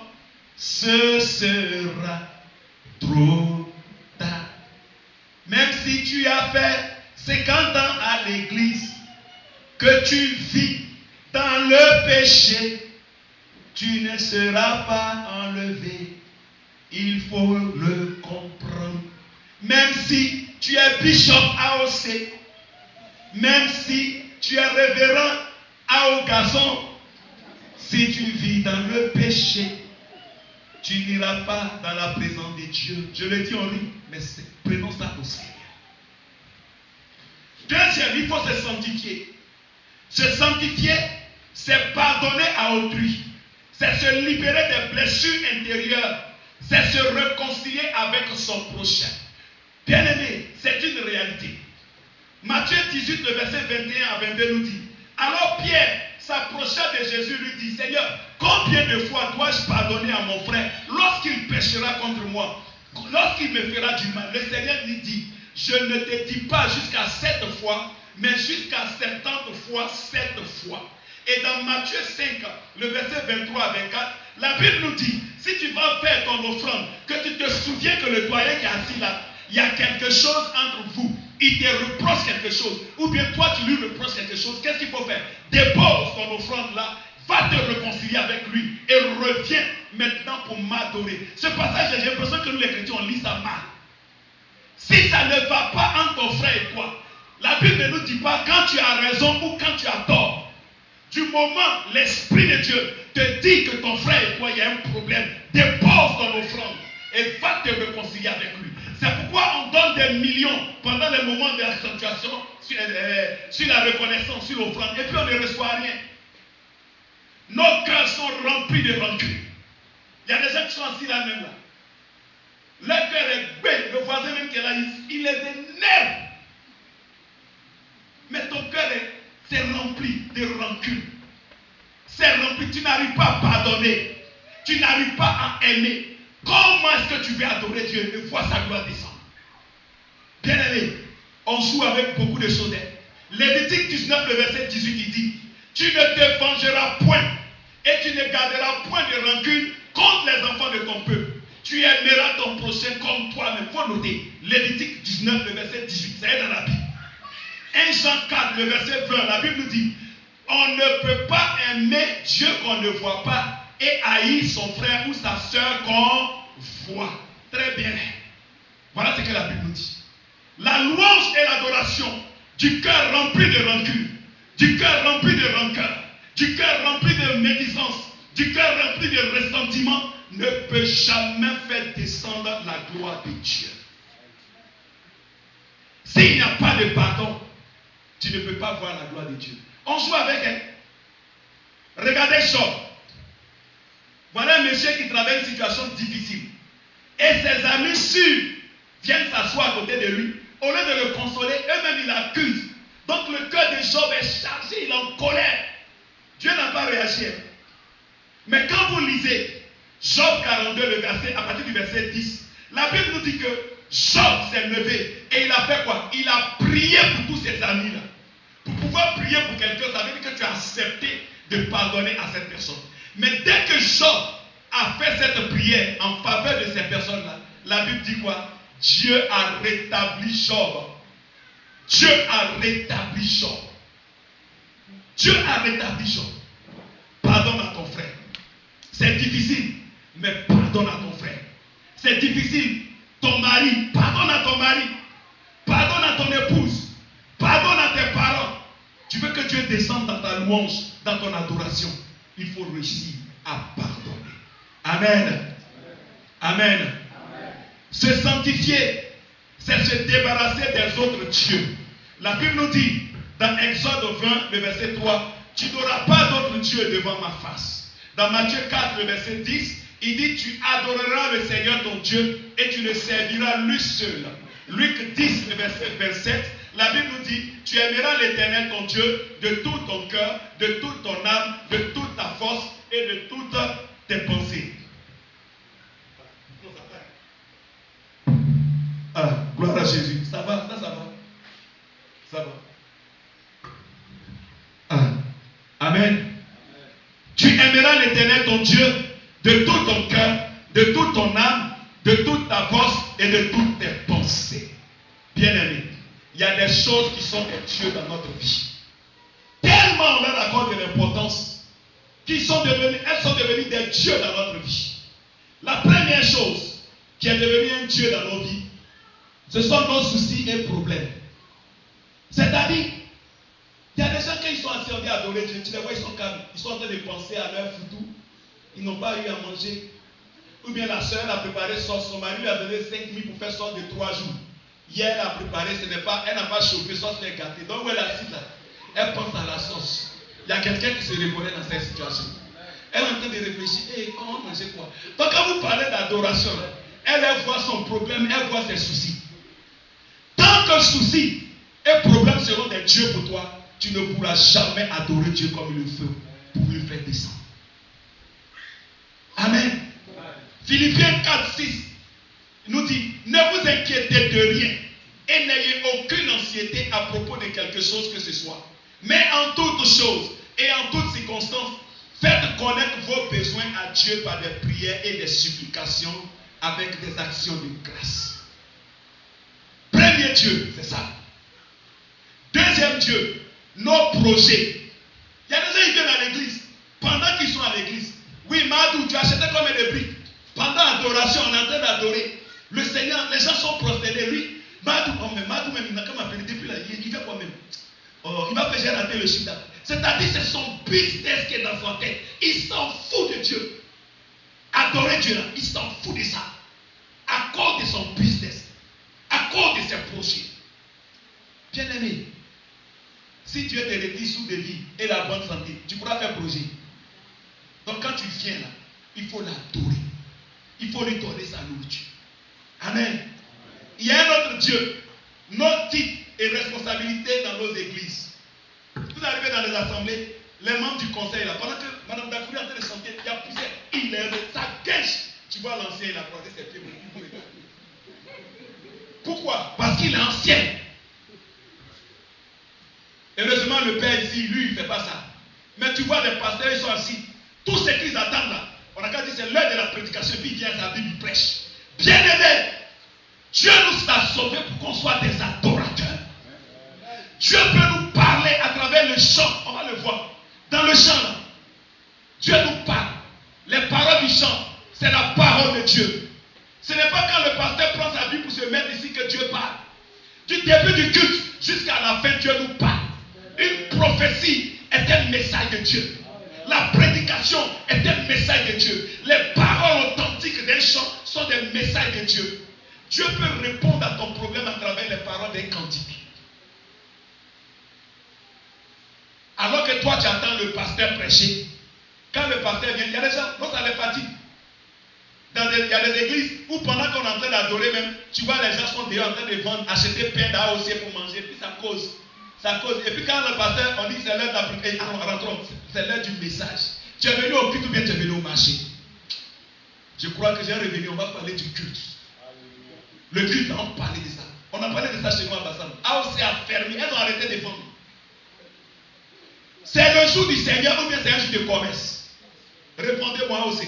ce sera trop tard. Même si tu as fait 50 ans à l'église, que tu vis dans le péché, tu ne seras pas enlevé. Il faut le comprendre. Même si tu es bishop AOC, même si tu es révérend AO Gazon, si tu vis dans le péché, tu n'iras pas dans la présence de Dieu. Je le dis en rit, mais prenons ça au sérieux. Deuxième, il faut se sanctifier. Se sanctifier, c'est pardonner à autrui. C'est se libérer des blessures intérieures. C'est se réconcilier avec son prochain. Bien-aimé, c'est une réalité. Matthieu 18, le verset 21 à 22 nous dit, alors Pierre s'approcha de Jésus, lui dit, Seigneur, combien de fois dois-je pardonner à mon frère lorsqu'il péchera contre moi, lorsqu'il me fera du mal? Le Seigneur lui dit, je ne te dis pas jusqu'à 7 fois, mais jusqu'à 70 fois 7 fois. Et dans Matthieu 5, le verset 23 à 24, la Bible nous dit, si tu vas faire ton offrande, que tu te souviens que le doyen qui est assis là, il y a quelque chose entre vous, il te reproche quelque chose, ou bien toi tu lui reproches quelque chose, qu'est-ce qu'il faut faire? Dépose ton offrande là, va te réconcilier avec lui et reviens maintenant pour m'adorer. Ce passage, j'ai l'impression que nous les chrétiens, on lit ça mal. Si ça ne va pas entre ton frère et toi, la Bible ne nous dit pas quand tu as raison ou quand tu as tort. Du moment l'Esprit de Dieu te dit que ton frère et toi, il y a un problème, dépose ton offrande et va te réconcilier avec lui. C'est pourquoi on donne des millions pendant les moments de l'accentuation sur la reconnaissance, sur l'offrande, et puis on ne reçoit rien. Nos cœurs sont remplis de rancune. Il y a des gens qui sont assis là même là. Leur cœur est bête, le voisin même qui est là, il les énerve. Mais ton cœur c'est rempli de rancune. C'est rempli, tu n'arrives pas à pardonner. Tu n'arrives pas à aimer. Comment est-ce que tu veux adorer Dieu et voir sa gloire descendre? Bien aimé, on joue avec beaucoup de choses. Lévitique 19, le verset 18, il dit, tu ne te vengeras point et tu ne garderas point de rancune contre les enfants de ton peuple. Tu aimeras ton prochain comme toi-même. Il faut noter, Lévitique 19, le verset 18, ça est dans la Bible. 1 Jean 4, le verset 20, la Bible nous dit, on ne peut pas aimer Dieu qu'on ne voit pas et haïr son frère ou sa soeur qu'on voit. Très bien. Voilà ce que la Bible nous dit. La louange et l'adoration du cœur rempli de rancune, du cœur rempli de rancœur, du cœur rempli de médisance, du cœur rempli de ressentiment ne peut jamais faire descendre la gloire de Dieu. S'il n'y a pas de pardon, tu ne peux pas voir la gloire de Dieu. On joue avec elle. Regardez Job. Voilà un monsieur qui traverse une situation difficile. Et ses amis sûrs viennent s'asseoir à côté de lui. Au lieu de le consoler, eux-mêmes ils l'accusent. Donc le cœur de Job est chargé, il est en colère. Dieu n'a pas réagi. Mais quand vous lisez Job 42, le verset, à partir du verset 10, la Bible nous dit que Job s'est levé et il a fait quoi? Il a prié pour tous ses amis-là. Pour pouvoir prier pour quelqu'un, ça veut dire que tu as accepté de pardonner à cette personne. Mais dès que Job a fait cette prière en faveur de ces personnes-là, la Bible dit quoi? Dieu a rétabli Job. Dieu a rétabli Job. Dieu a rétabli Job. Pardonne à ton frère. C'est difficile, mais pardonne à ton frère. C'est difficile. Ton mari, pardonne à ton mari. Pardonne à ton épouse. Pardonne à tes parents. Tu veux que Dieu descende dans ta louange, dans ton adoration. Il faut réussir à pardonner. Amen. Amen. Amen. Se sanctifier, c'est se débarrasser des autres dieux. La Bible nous dit, dans Exode 20, le verset 3, tu n'auras pas d'autre Dieu devant ma face. Dans Matthieu 4, le verset 10, il dit, tu adoreras le Seigneur ton Dieu et tu le serviras lui seul. Luc 10, le verset 27, la Bible nous dit, tu aimeras l'Éternel ton Dieu de tout ton cœur, de toute ton âme, de toute ta force et de toutes tes pensées. Ah, gloire à Jésus. Ça va, ça va. Ça va. Ah, amen. Tu aimeras l'Éternel ton Dieu de tout ton cœur, de toute ton âme, de toute ta force et de toutes tes pensées. Bien-aimé, il y a des choses qui sont des dieux dans notre vie. Tellement on leur accorde de l'importance elles sont devenues des dieux dans notre vie. La première chose qui est devenue un dieu dans nos vies, ce sont nos soucis et problèmes. C'est-à-dire, il y a des gens qui sont assis en train d'adorer Dieu, tu les vois, ils sont calmes, ils sont en train de penser à leur foutu, ils n'ont pas eu à manger. Ou bien la soeur a préparé son mari lui a donné 5 000 pour faire sauce de 3 jours. Hier, elle a préparé, elle n'a pas chauffé, sauce est gâtée. Donc, où elle est assise là, elle pense à la sauce. Il y a quelqu'un qui se reconnaît dans cette situation. Elle est en train de réfléchir, comment manger quoi? Donc, quand vous parlez d'adoration, elle voit son problème, elle voit ses soucis. Tant que soucis et problèmes seront des dieux pour toi, tu ne pourras jamais adorer Dieu comme il le fait pour lui faire descendre. Amen. Philippiens 4, 6 nous dit, ne vous inquiétez de rien et n'ayez aucune anxiété à propos de quelque chose que ce soit. Mais en toutes choses et en toutes circonstances, faites connaître vos besoins à Dieu par des prières et des supplications avec des actions de grâce. Premier Dieu, c'est ça. Deuxième Dieu, nos projets. Il y a des gens qui viennent à l'église. Pendant qu'ils sont à l'église, oui, Madou, tu as acheté combien de briques? Pendant l'adoration, on est en train d'adorer. Le Seigneur, les gens sont prosternés. Lui, Madou même, il n'a qu'à m'appeler depuis là. Il fait quoi même? Oh, il m'a fait, j'ai raté le chiffre. C'est-à-dire, c'est son business qui est dans sa tête. Il s'en fout de Dieu. Adorer Dieu là, il s'en fout de ça. À cause de son business, à cause de ses projets. Bien aimé, si Dieu te retire sous de vie et la bonne santé, tu pourras faire projet. Donc quand tu viens là, il faut l'adorer. Il faut lui donner sa nourriture. Amen. Il y a un autre Dieu. Nos titres et responsabilités dans nos églises. Vous arrivez dans les assemblées, les membres du conseil là, pendant que Mme Dafouri est en train de chanter, il y a poussière, il est ça gâche. Tu vois l'ancien, il a croisé ses pieds. Pourquoi? Parce qu'il est ancien. Heureusement, le père ici, lui, il ne fait pas ça. Mais tu vois des pasteurs, ils sont assis. Tout ce qu'ils attendent là, on a qu'à dire c'est l'heure de la prédication, puis il vient à sa Bible, il prêche. Bien aimé, Dieu nous a sauvés pour qu'on soit des adorateurs. Dieu peut nous parler à travers le chant, on va le voir. Dans le chant là, Dieu nous parle. Les paroles du chant, c'est la parole de Dieu. Ce n'est pas quand le pasteur prend sa Bible pour se mettre ici que Dieu parle. Du début du culte jusqu'à la fin, Dieu nous parle. Une prophétie est un message de Dieu. La prédication est un message de Dieu. Les paroles authentiques d'un chant sont des messages de Dieu. Dieu peut répondre à ton problème à travers les paroles d'un cantique. Alors que toi tu attends le pasteur prêcher. Quand le pasteur vient, il y a des gens, non, ça les fatigue. Il y a des églises où pendant qu'on est en train d'adorer même, tu vois les gens sont déjà en train de vendre, acheter pain d'AOC pour manger, puis ça cause. Ça cause. Et puis quand le pasteur, on dit que c'est l'heure d'appliquer, rentrons, c'est l'heure du message. Tu es venu au culte ou bien tu es venu au marché? Je crois que j'ai revenu, on va parler du culte. Le culte, on parlait de ça. On a parlé de ça chez moi à Bassam. AOC a fermé, elles ont arrêté de vendre. C'est le jour du Seigneur ou bien c'est un jour de commerce? Répondez-moi aussi.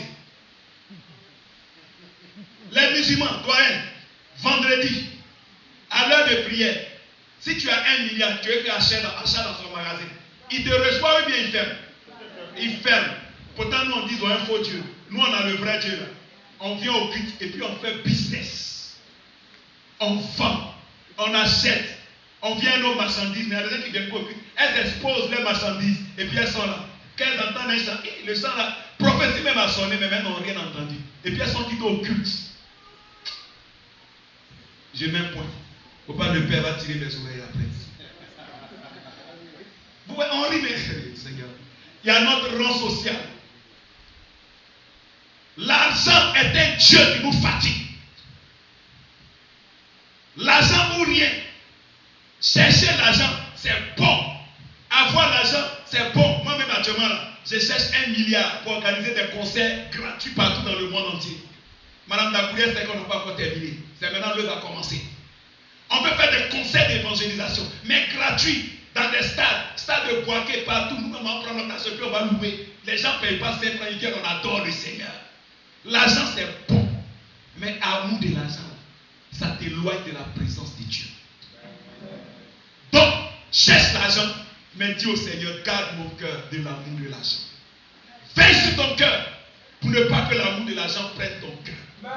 Les musulmans, doyens, vendredi, à l'heure de prière, si tu as 1 milliard, tu veux faire achat dans son magasin, il te reçoit ou bien il ferme? Il ferme. Pourtant, nous on dit, on a un faux Dieu. Nous on a le vrai Dieu là. On vient au culte et puis on fait business. On vend, on achète, on vient nos marchandises. Mais il y a des gens qui viennent pas au culte. Elles exposent leurs marchandises et puis elles sont là. Quand elles entendent un chant, le chant là, prophétie même a sonné, mais elles n'ont rien entendu. Et puis elles sont quittées au culte. Je mets un point. Faut pas le père va tirer les oreilles après. Vous voyez, on rit, mais Seigneur. Il y a notre rang social. L'argent est un Dieu qui nous fatigue. L'argent ou rien. Chercher l'argent, c'est bon. Avoir l'argent, c'est bon. Moi-même, actuellement, là, je cherche 1 milliard pour organiser des concerts gratuits partout dans le monde entier. Madame Dacourière, c'est qu'on n'a pas encore terminé. C'est maintenant l'heure va commencer. On peut faire des concerts d'évangélisation, mais gratuits, dans des stades de Boaké, partout. Nous, on va prendre notre argent, puis on va louer. Les gens ne payent pas 5 francs, ils viennent, on adore le Seigneur. L'argent, c'est bon. Mais amour de l'argent, ça t'éloigne de la présence de Dieu. Donc, cherche l'argent, mais dis au Seigneur, garde mon cœur de l'amour de l'argent. Veille sur ton cœur, pour ne pas que l'amour de l'argent prenne ton cœur.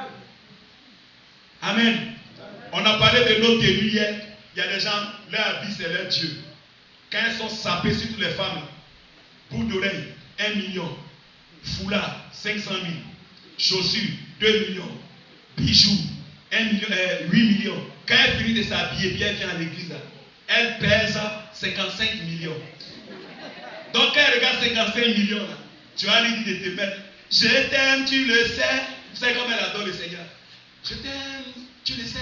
Amen. On a parlé de nos tenues hier. Il y a des gens, leur habit c'est leur Dieu. Quand elles sont sapées, surtout les femmes, boucles d'oreilles, 1 million, foulard, 500 000, chaussures, 2 millions, bijoux, 8 millions. Quand elle finit de s'habiller, puis elle vient à l'église, elle pèse 55 millions. Donc quand elle regarde 55 millions, là, tu vas lui dire de te mettre, je t'aime, tu le sais. Vous savez comment elle adore le Seigneur. Je t'aime, tu le sais.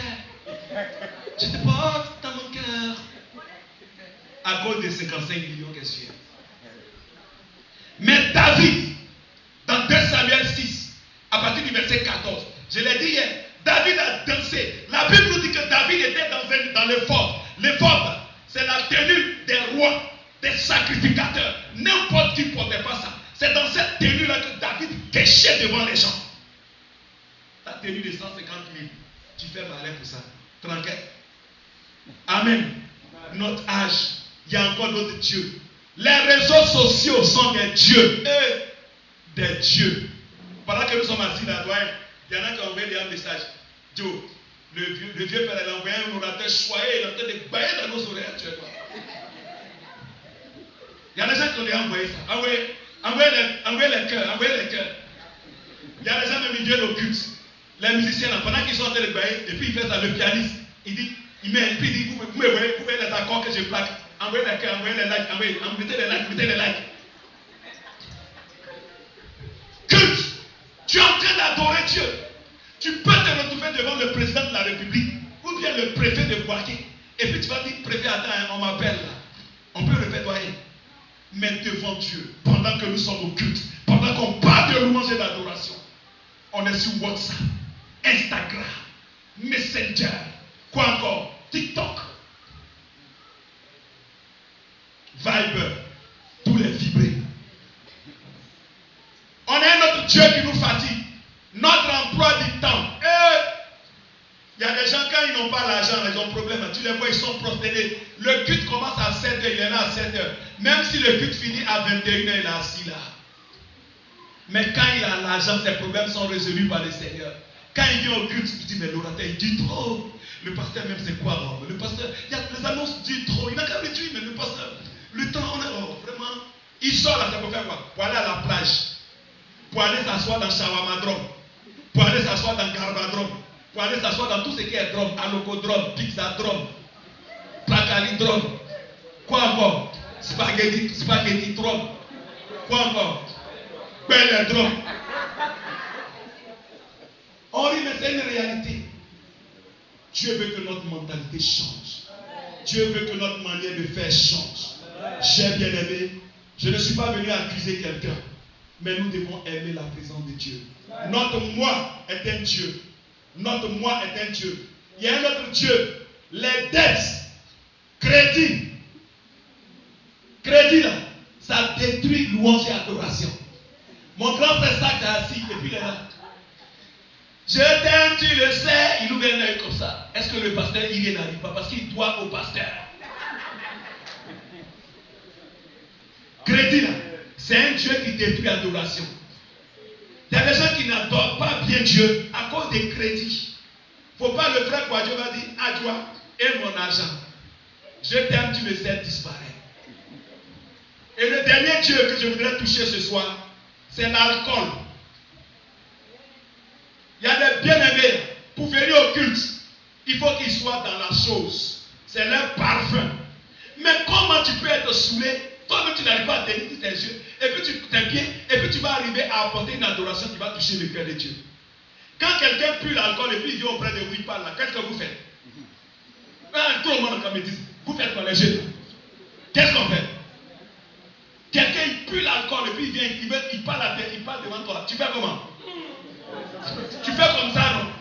Je te porte dans mon cœur. À cause de 55 millions qu'elle suit. Mais David, dans 2 Samuel 6, à partir du verset 14, je l'ai dit hier, David a dansé. La Bible nous dit que David était dans l'effort. L'effort, c'est la tenue des rois, des sacrificateurs. N'importe qui ne portait pas ça. C'est dans cette tenue-là que David péchait devant les gens. Ta tenue de 150 000, tu fais malin pour ça. Tranquille. Amen. Notre âge, il y a encore d'autres dieux. Les réseaux sociaux sont des dieux. Des dieux. Pendant que nous sommes assis là, il y en a qui ont envoyé un message. Joe, le vieux père, il a envoyé un orateur choyé, il est en train de bailler dans nos oreilles actuellement. Il y a des gens qui ont envoyé ça. Envoyez les cœurs. Il y a des gens même qui viennent au culte. Les musiciens, là, pendant qu'ils sont en train de bailler, et puis il fait ça, le pianiste, il dit, il met, puis il dit, vous voyez les accords que je plaque. Envoyez les cœurs, envoyez les likes, mettez les likes. Culte, tu es en train d'adorer Dieu. Tu peux te retrouver devant le président de la République ou bien le préfet de Boaké. Et puis tu vas dire, préfet, attends, on m'appelle là. On peut le faire doyen. Mais devant Dieu, pendant que nous sommes au culte, pendant qu'on parle de louange et d'adoration, on est sur WhatsApp, Instagram, Messenger, quoi encore, TikTok, Viber, tous les vibrés. On a un autre Dieu qui nous fatigue. Notre emploi du temps. Il y a des gens, quand ils n'ont pas l'argent, ils ont problème. Tu les vois, ils sont prosternés. Le culte commence à 7h, il est là à 7h. Même si le culte finit à 21h, il est assis là. Mais quand il a l'argent, ses problèmes sont résolus par le Seigneur. Quand il vient au culte, tu dis, mais l'orateur, il dit trop. Le pasteur même, c'est quoi, non? Le pasteur, les annonces disent trop. Il n'a qu'à le dire, mais le pasteur, le temps, on est vraiment. Il sort là, c'est pour faire quoi? Pour aller à la plage. Pour aller s'asseoir dans Shawamadrome. Pour aller s'asseoir dans Garbadrome. Pour aller s'asseoir dans tout ce qui est drome. Alocodrome, Pizzadrome, Tracalidrome. Quoi encore? Spaghetti drome. Quoi encore? Belledrome. On dit, mais c'est une réalité. Dieu veut que notre mentalité change. Dieu veut que notre manière de faire change. Chers bien-aimés, je ne suis pas venu accuser quelqu'un. Mais nous devons aimer la présence de Dieu. Notre moi est un Dieu. Notre moi est un Dieu. Il y a un autre Dieu. Les dettes, crédit là, ça détruit louange et adoration. Mon grand frère Sac est assis et puis il est là. Je t'aime, tu le sais. Il ouvre un œil comme ça. Est-ce que le pasteur, il n'arrive pas parce qu'il doit au pasteur? Crédit là, c'est un Dieu qui détruit l'adoration. Il y a des gens qui n'adorent pas bien Dieu à cause des crédits. Il ne faut pas le frère quoi Dieu va dire, à toi et mon argent. Je t'aime, tu le sais, disparaît. Et le dernier Dieu que je voudrais toucher ce soir, c'est l'alcool. Il y a des bien-aimés, pour venir au culte, il faut qu'ils soient dans la chose. C'est leur parfum. Mais comment tu peux être saoulé? Toi-même, tu n'arrives pas à tenir tes yeux, et puis tes pieds, et puis tu vas arriver à apporter une adoration qui va toucher le cœur de Dieu. Quand quelqu'un pue l'alcool et puis il vient auprès de vous, il parle là, qu'est-ce que vous faites? Tout le monde me dit, vous faites quoi les jeunes? Qu'est-ce qu'on fait? Quelqu'un il pue l'alcool et puis il vient, il parle à terre, il parle devant toi. Tu fais comment? Tu fais comme ça, non?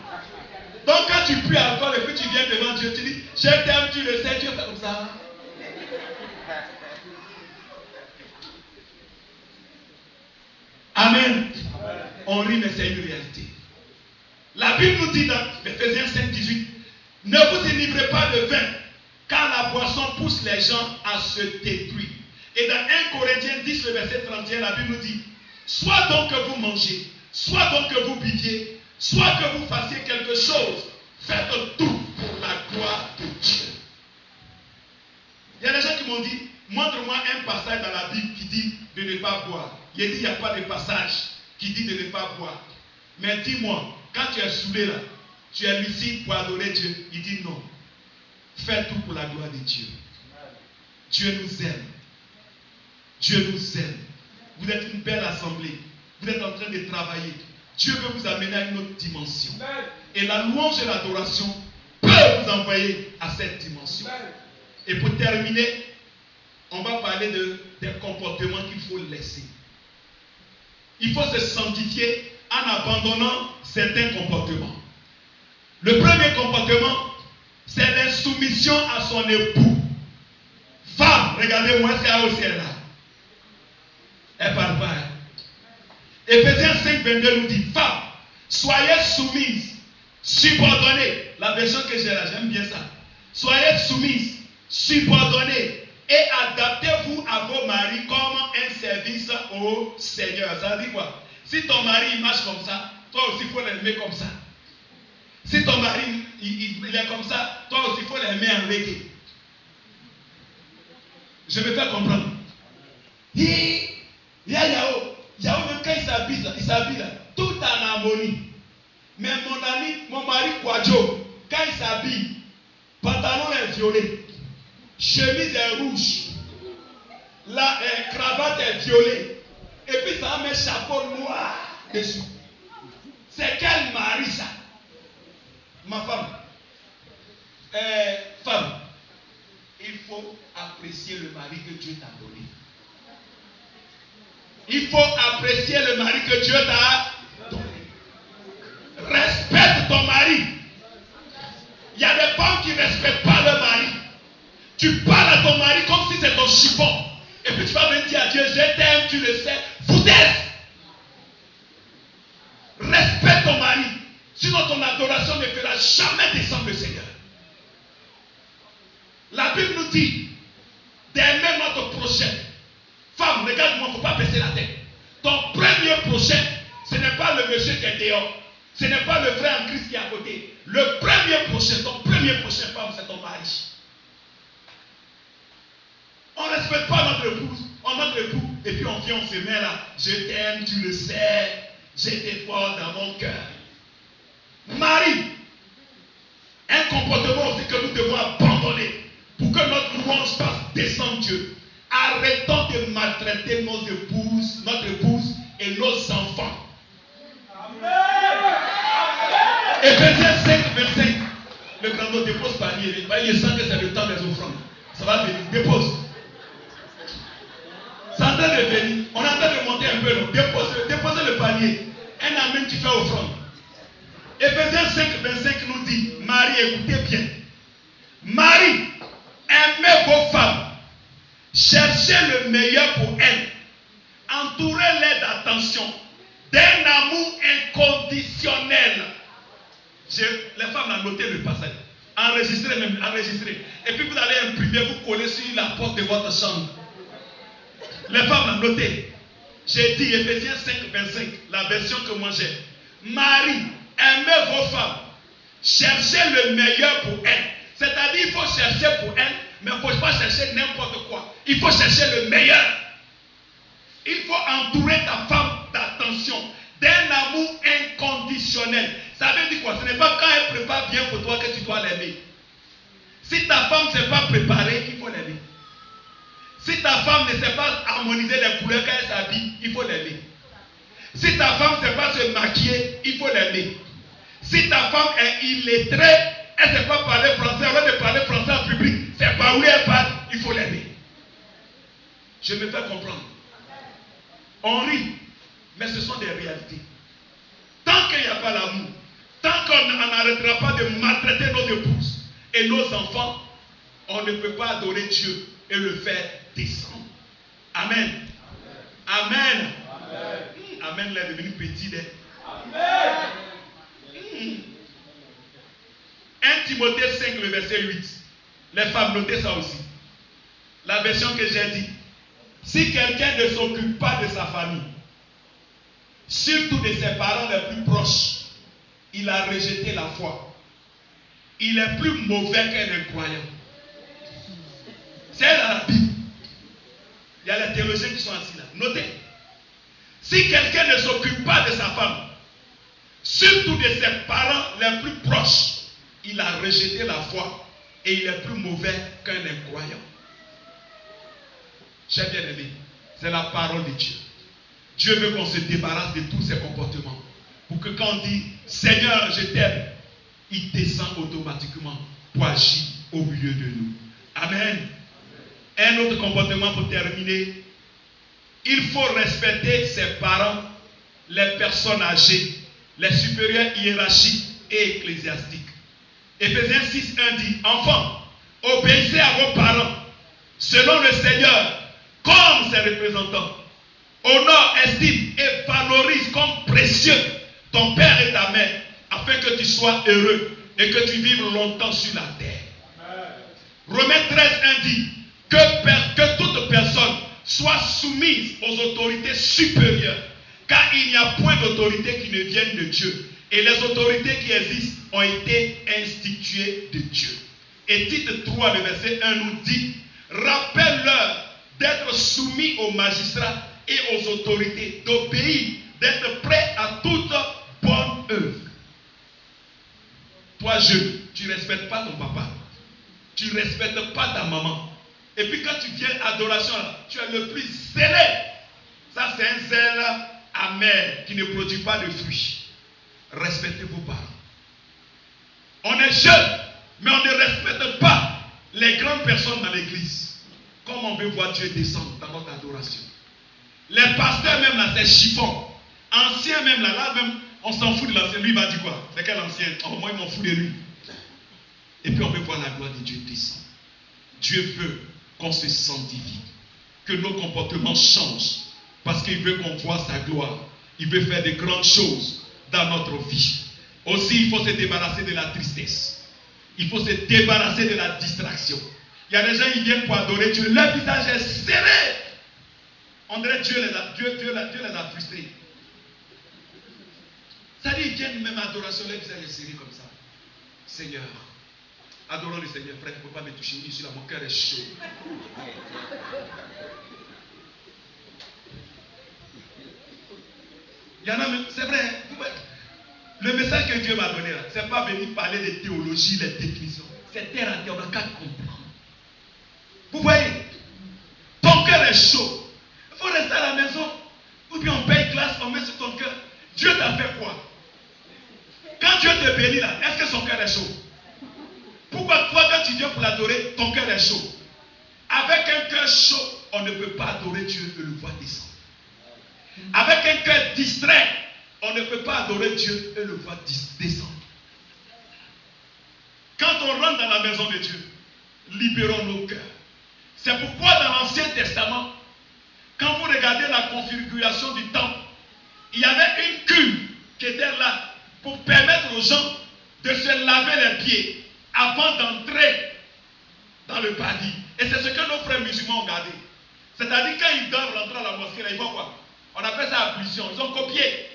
Donc quand tu pues l'alcool et puis tu viens devant Dieu, tu dis, je t'aime, tu le sais, Dieu fait comme ça. Amen. On rit, mais c'est une réalité. La Bible nous dit dans Ephésiens 5, 18, ne vous enivrez pas de vin, car la boisson pousse les gens à se détruire. Et dans 1 Corinthiens 10, le verset 31, la Bible nous dit, soit donc que vous mangez, soit donc que vous buviez, soit que vous fassiez quelque chose, faites tout pour la gloire de Dieu. Il y a des gens qui m'ont dit, montre-moi un passage dans la Bible qui dit de ne pas boire. Il a dit, il n'y a pas de passage qui dit de ne pas boire. Mais dis-moi, quand tu es saoulé là, tu es lucide pour adorer Dieu. Il dit non. Fais tout pour la gloire de Dieu. Dieu nous aime. Dieu nous aime. Vous êtes une belle assemblée. Vous êtes en train de travailler. Dieu veut vous amener à une autre dimension. Et la louange et l'adoration peuvent vous envoyer à cette dimension. Et pour terminer, on va parler des comportements qu'il faut laisser. Il faut se sanctifier en abandonnant certains comportements. Le premier comportement, c'est l'insoumission à son époux. Femme, regardez-moi, est-ce qu'elle est au ciel là? Elle parle pas. Ephésiens 5, 22 nous dit, femme, soyez soumises, subordonnées. La version que j'ai là, j'aime bien ça. Soyez soumises, subordonnées et adaptez-vous à vos maris comme un service au Seigneur. Ça dit quoi? Si ton mari il marche comme ça, toi aussi il faut l'aimer comme ça. Si ton mari il est comme ça, toi aussi il faut l'aimer en reggae. Je me fais comprendre. Yao même quand il s'habille là, tout en harmonie. Mais mon mari Kwadjo, quand il s'habille, pantalon est violet, chemise est rouge, la cravate est violet, et puis ça met chapeau noir dessus. C'est quel mari ça? Ma femme. Femme, il faut apprécier le mari que Dieu t'a donné. Il faut apprécier le mari que Dieu t'a donné. Respecte ton mari. Il y a des femmes qui ne respectent pas leur mari. Tu parles à ton mari comme si c'est ton chiffon. Et puis tu vas venir dire à Dieu, je t'aime, tu le sais. Foutaise. Respecte ton mari. Sinon ton adoration ne fera jamais descendre le Seigneur. La Bible nous dit d'aimer notre prochain. Femme, regarde-moi, il ne faut pas baisser la tête. Ton premier prochain, ce n'est pas le monsieur qui est dehors. Ce n'est pas le frère en Christ qui est à côté. Le premier prochain, ton premier prochain femme, c'est ton mari. On ne respecte pas notre épouse, notre époux, et puis on vient, on se met là. Je t'aime, tu le sais. J'étais fort dans mon cœur. Marie, un comportement aussi que nous devons abandonner pour que notre louange fasse descendre Dieu. Arrêtons de maltraiter nos épouses, notre épouse et nos enfants. Ephésiens 5, 25. Le grand mot dépose panier. Il sent que c'est le temps des offrandes. Ça va venir. Dépose. C'est en train de venir. On est en train de monter un peu. Déposez le panier. Un amen, tu fais offrande. Ephésiens 5, 25 nous dit, Marie, écoutez bien. Marie, aimez vos femmes. Cherchez le meilleur pour elles. Entourez-les d'attention, d'un amour inconditionnel. femmes là, notez le passage. Enregistrez même, enregistrez. Et puis vous allez imprimer, vous collez sur la porte de votre chambre. Les femmes là, notez. J'ai dit Ephésiens 5, 25, la version que moi j'ai. Marie, aimez vos femmes. Cherchez le meilleur pour elles. C'est-à-dire, il faut chercher pour elles, mais il ne faut pas chercher n'importe quoi. Il faut chercher le meilleur. Il faut entourer ta femme d'attention, d'un amour inconditionnel. Ça veut dire quoi? Ce n'est pas quand elle prépare bien pour toi que tu dois l'aimer. Si ta femme ne s'est pas préparée, il faut l'aimer. Si ta femme ne sait pas harmoniser les couleurs quand elle s'habille, il faut l'aimer. Si ta femme ne sait pas se maquiller, il faut l'aimer. Si ta femme est illettrée, elle ne sait pas parler français, au lieu de parler français en public, c'est pas où elle parle, il faut l'aimer. Je me fais comprendre. On rit, mais ce sont des réalités. Tant qu'il n'y a pas l'amour, tant qu'on n'arrêtera pas de maltraiter nos épouses et nos enfants, on ne peut pas adorer Dieu et le faire descendre. Amen. Amen. Amen, là est devenu petit. Amen. 1 Timothée 5, le verset 8. Les femmes, notez ça aussi. La version que j'ai dit. Si quelqu'un ne s'occupe pas de sa famille, surtout de ses parents les plus proches, il a rejeté la foi. Il est plus mauvais qu'un incroyant. C'est dans la Bible. Il y a les théologiens qui sont assis là. Notez. Si quelqu'un ne s'occupe pas de sa femme, surtout de ses parents les plus proches, il a rejeté la foi et il est plus mauvais qu'un incroyant. Chers bien-aimés, c'est la parole de Dieu. Dieu veut qu'on se débarrasse de tous ces comportements. Pour que quand on dit Seigneur, je t'aime, il descend automatiquement pour agir au milieu de nous. Amen. Un autre comportement pour terminer. Il faut respecter ses parents, les personnes âgées, les supérieurs hiérarchiques et ecclésiastiques. Ephésiens 6, 1 dit, enfants, obéissez à vos parents, selon le Seigneur, comme ses représentants. Honore, estime et valorise comme précieux ton père et ta mère, afin que tu sois heureux et que tu vives longtemps sur la terre. Romains 13, 1 dit, que toute personne soit soumise aux autorités supérieures, car il n'y a point d'autorité qui ne vienne de Dieu. Et les autorités qui existent ont été instituées de Dieu. Et Tite 3, le verset 1 nous dit, rappelle-leur d'être soumis aux magistrats et aux autorités, d'obéir, d'être prêt à toute bonne œuvre. Toi jeune, tu ne respectes pas ton papa, tu ne respectes pas ta maman. Et puis quand tu viens à l'adoration, tu es le plus zélé. Ça c'est un zèle amer qui ne produit pas de fruits. Respectez vos parents. On est jeune, mais on ne respecte pas les grandes personnes dans l'église. Comme on veut voir Dieu descendre dans notre adoration. Les pasteurs même là, c'est chiffon. Anciens même là même, on s'en fout de l'ancien. Lui il va dire quoi? C'est quel ancien? Oh, moi il m'en fout de lui. Et puis on veut voir la gloire de Dieu descendre. Dieu veut qu'on se sanctifie, que nos comportements changent, parce qu'il veut qu'on voit sa gloire. Il veut faire de grandes choses dans notre vie. Aussi, il faut se débarrasser de la tristesse. Il faut se débarrasser de la distraction. Il y a des gens qui viennent pour adorer Dieu. Leur visage est serré. On dirait Dieu les a frustrés. Ça dit, ils viennent même à l'adoration, leur visage est serré comme ça. Seigneur, adorons le Seigneur, frère, il ne faut pas me toucher. Je suis là, mon cœur est chaud. Il y en a, c'est vrai. Le message que Dieu m'a donné là, ce n'est pas venir parler de théologie, les définitions. C'est terre à terre, on n'a qu'à comprendre. Vous voyez, ton cœur est chaud. Il faut rester à la maison. Ou bien on paye classe, on met sur ton cœur. Dieu t'a fait quoi? Quand Dieu te bénit là, est-ce que son cœur est chaud? Pourquoi toi, quand tu viens pour l'adorer, ton cœur est chaud? Avec un cœur chaud, on ne peut pas adorer Dieu et le voir descendre. Avec un cœur distrait, on ne peut pas adorer Dieu et le voir descendre. Quand on rentre dans la maison de Dieu, libérons nos cœurs. C'est pourquoi dans l'Ancien Testament, quand vous regardez la configuration du temple, il y avait une cuve qui était là pour permettre aux gens de se laver les pieds avant d'entrer dans le paradis. Et c'est ce que nos frères musulmans ont gardé. C'est-à-dire quand ils doivent rentrer à la mosquée, là, ils font quoi? On appelle ça ablution. Ils ont copié.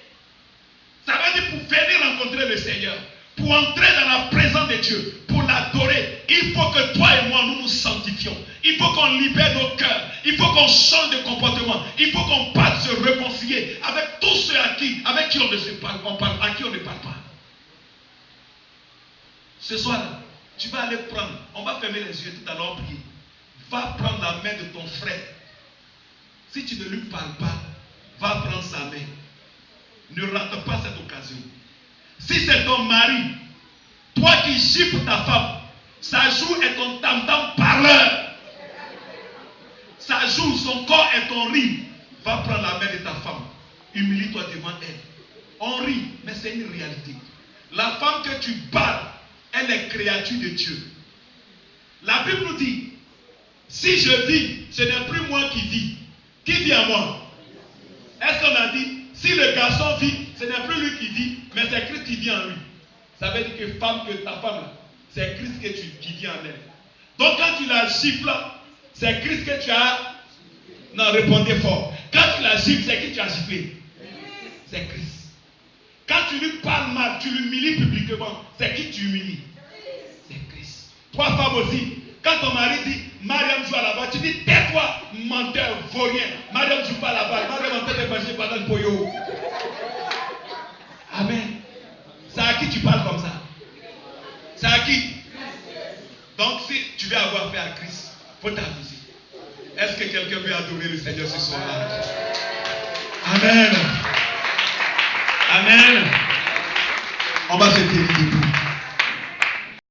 Ça veut dire pour venir rencontrer le Seigneur, pour entrer dans la présence de Dieu, pour l'adorer, il faut que toi et moi, nous nous sanctifions. Il faut qu'on libère nos cœurs. Il faut qu'on change de comportement. Il faut qu'on parte se réconcilier avec tous ceux avec qui on ne se parle, à qui on ne parle pas. Ce soir-là, tu vas aller prendre, on va fermer les yeux tout à l'heure, prier. Va prendre la main de ton frère. Si tu ne lui parles pas, va prendre sa main. Ne rate pas cette occasion. Si c'est ton mari, toi qui gifles ta femme, sa joue est ton tam-tam parleur. Sa joue, son corps est ton riz. Va prendre la main de ta femme. Humilie-toi devant elle. On rit, mais c'est une réalité. La femme que tu bats, elle est créature de Dieu. La Bible nous dit, si je vis, ce n'est plus moi qui vis. Qui vit en moi? Est-ce qu'on a dit, si le garçon vit, ce n'est plus lui qui vit, mais c'est Christ qui vit en lui. Ça veut dire que ta femme, c'est Christ qui vit en elle. Donc quand tu la gifles, c'est Christ que tu as... Non, répondez fort. Quand tu la gifles, c'est qui tu as giflé? C'est Christ. Quand tu lui parles mal, tu l'humilies publiquement, c'est qui tu humilies? C'est Christ. Toi, femme aussi, quand ton mari dit, Mariam joue à la balle, tu dis, tais-toi, menteur, vaurien. Mariam joue pas à la balle. Mariam en train de manger pendant le poyo. Amen. C'est à qui tu parles comme ça? C'est à qui? Donc, si tu veux avoir fait à Christ, il faut t'amuser. Est-ce que quelqu'un veut adorer le Seigneur ce soir-là? Amen. Amen. On va se tenir debout.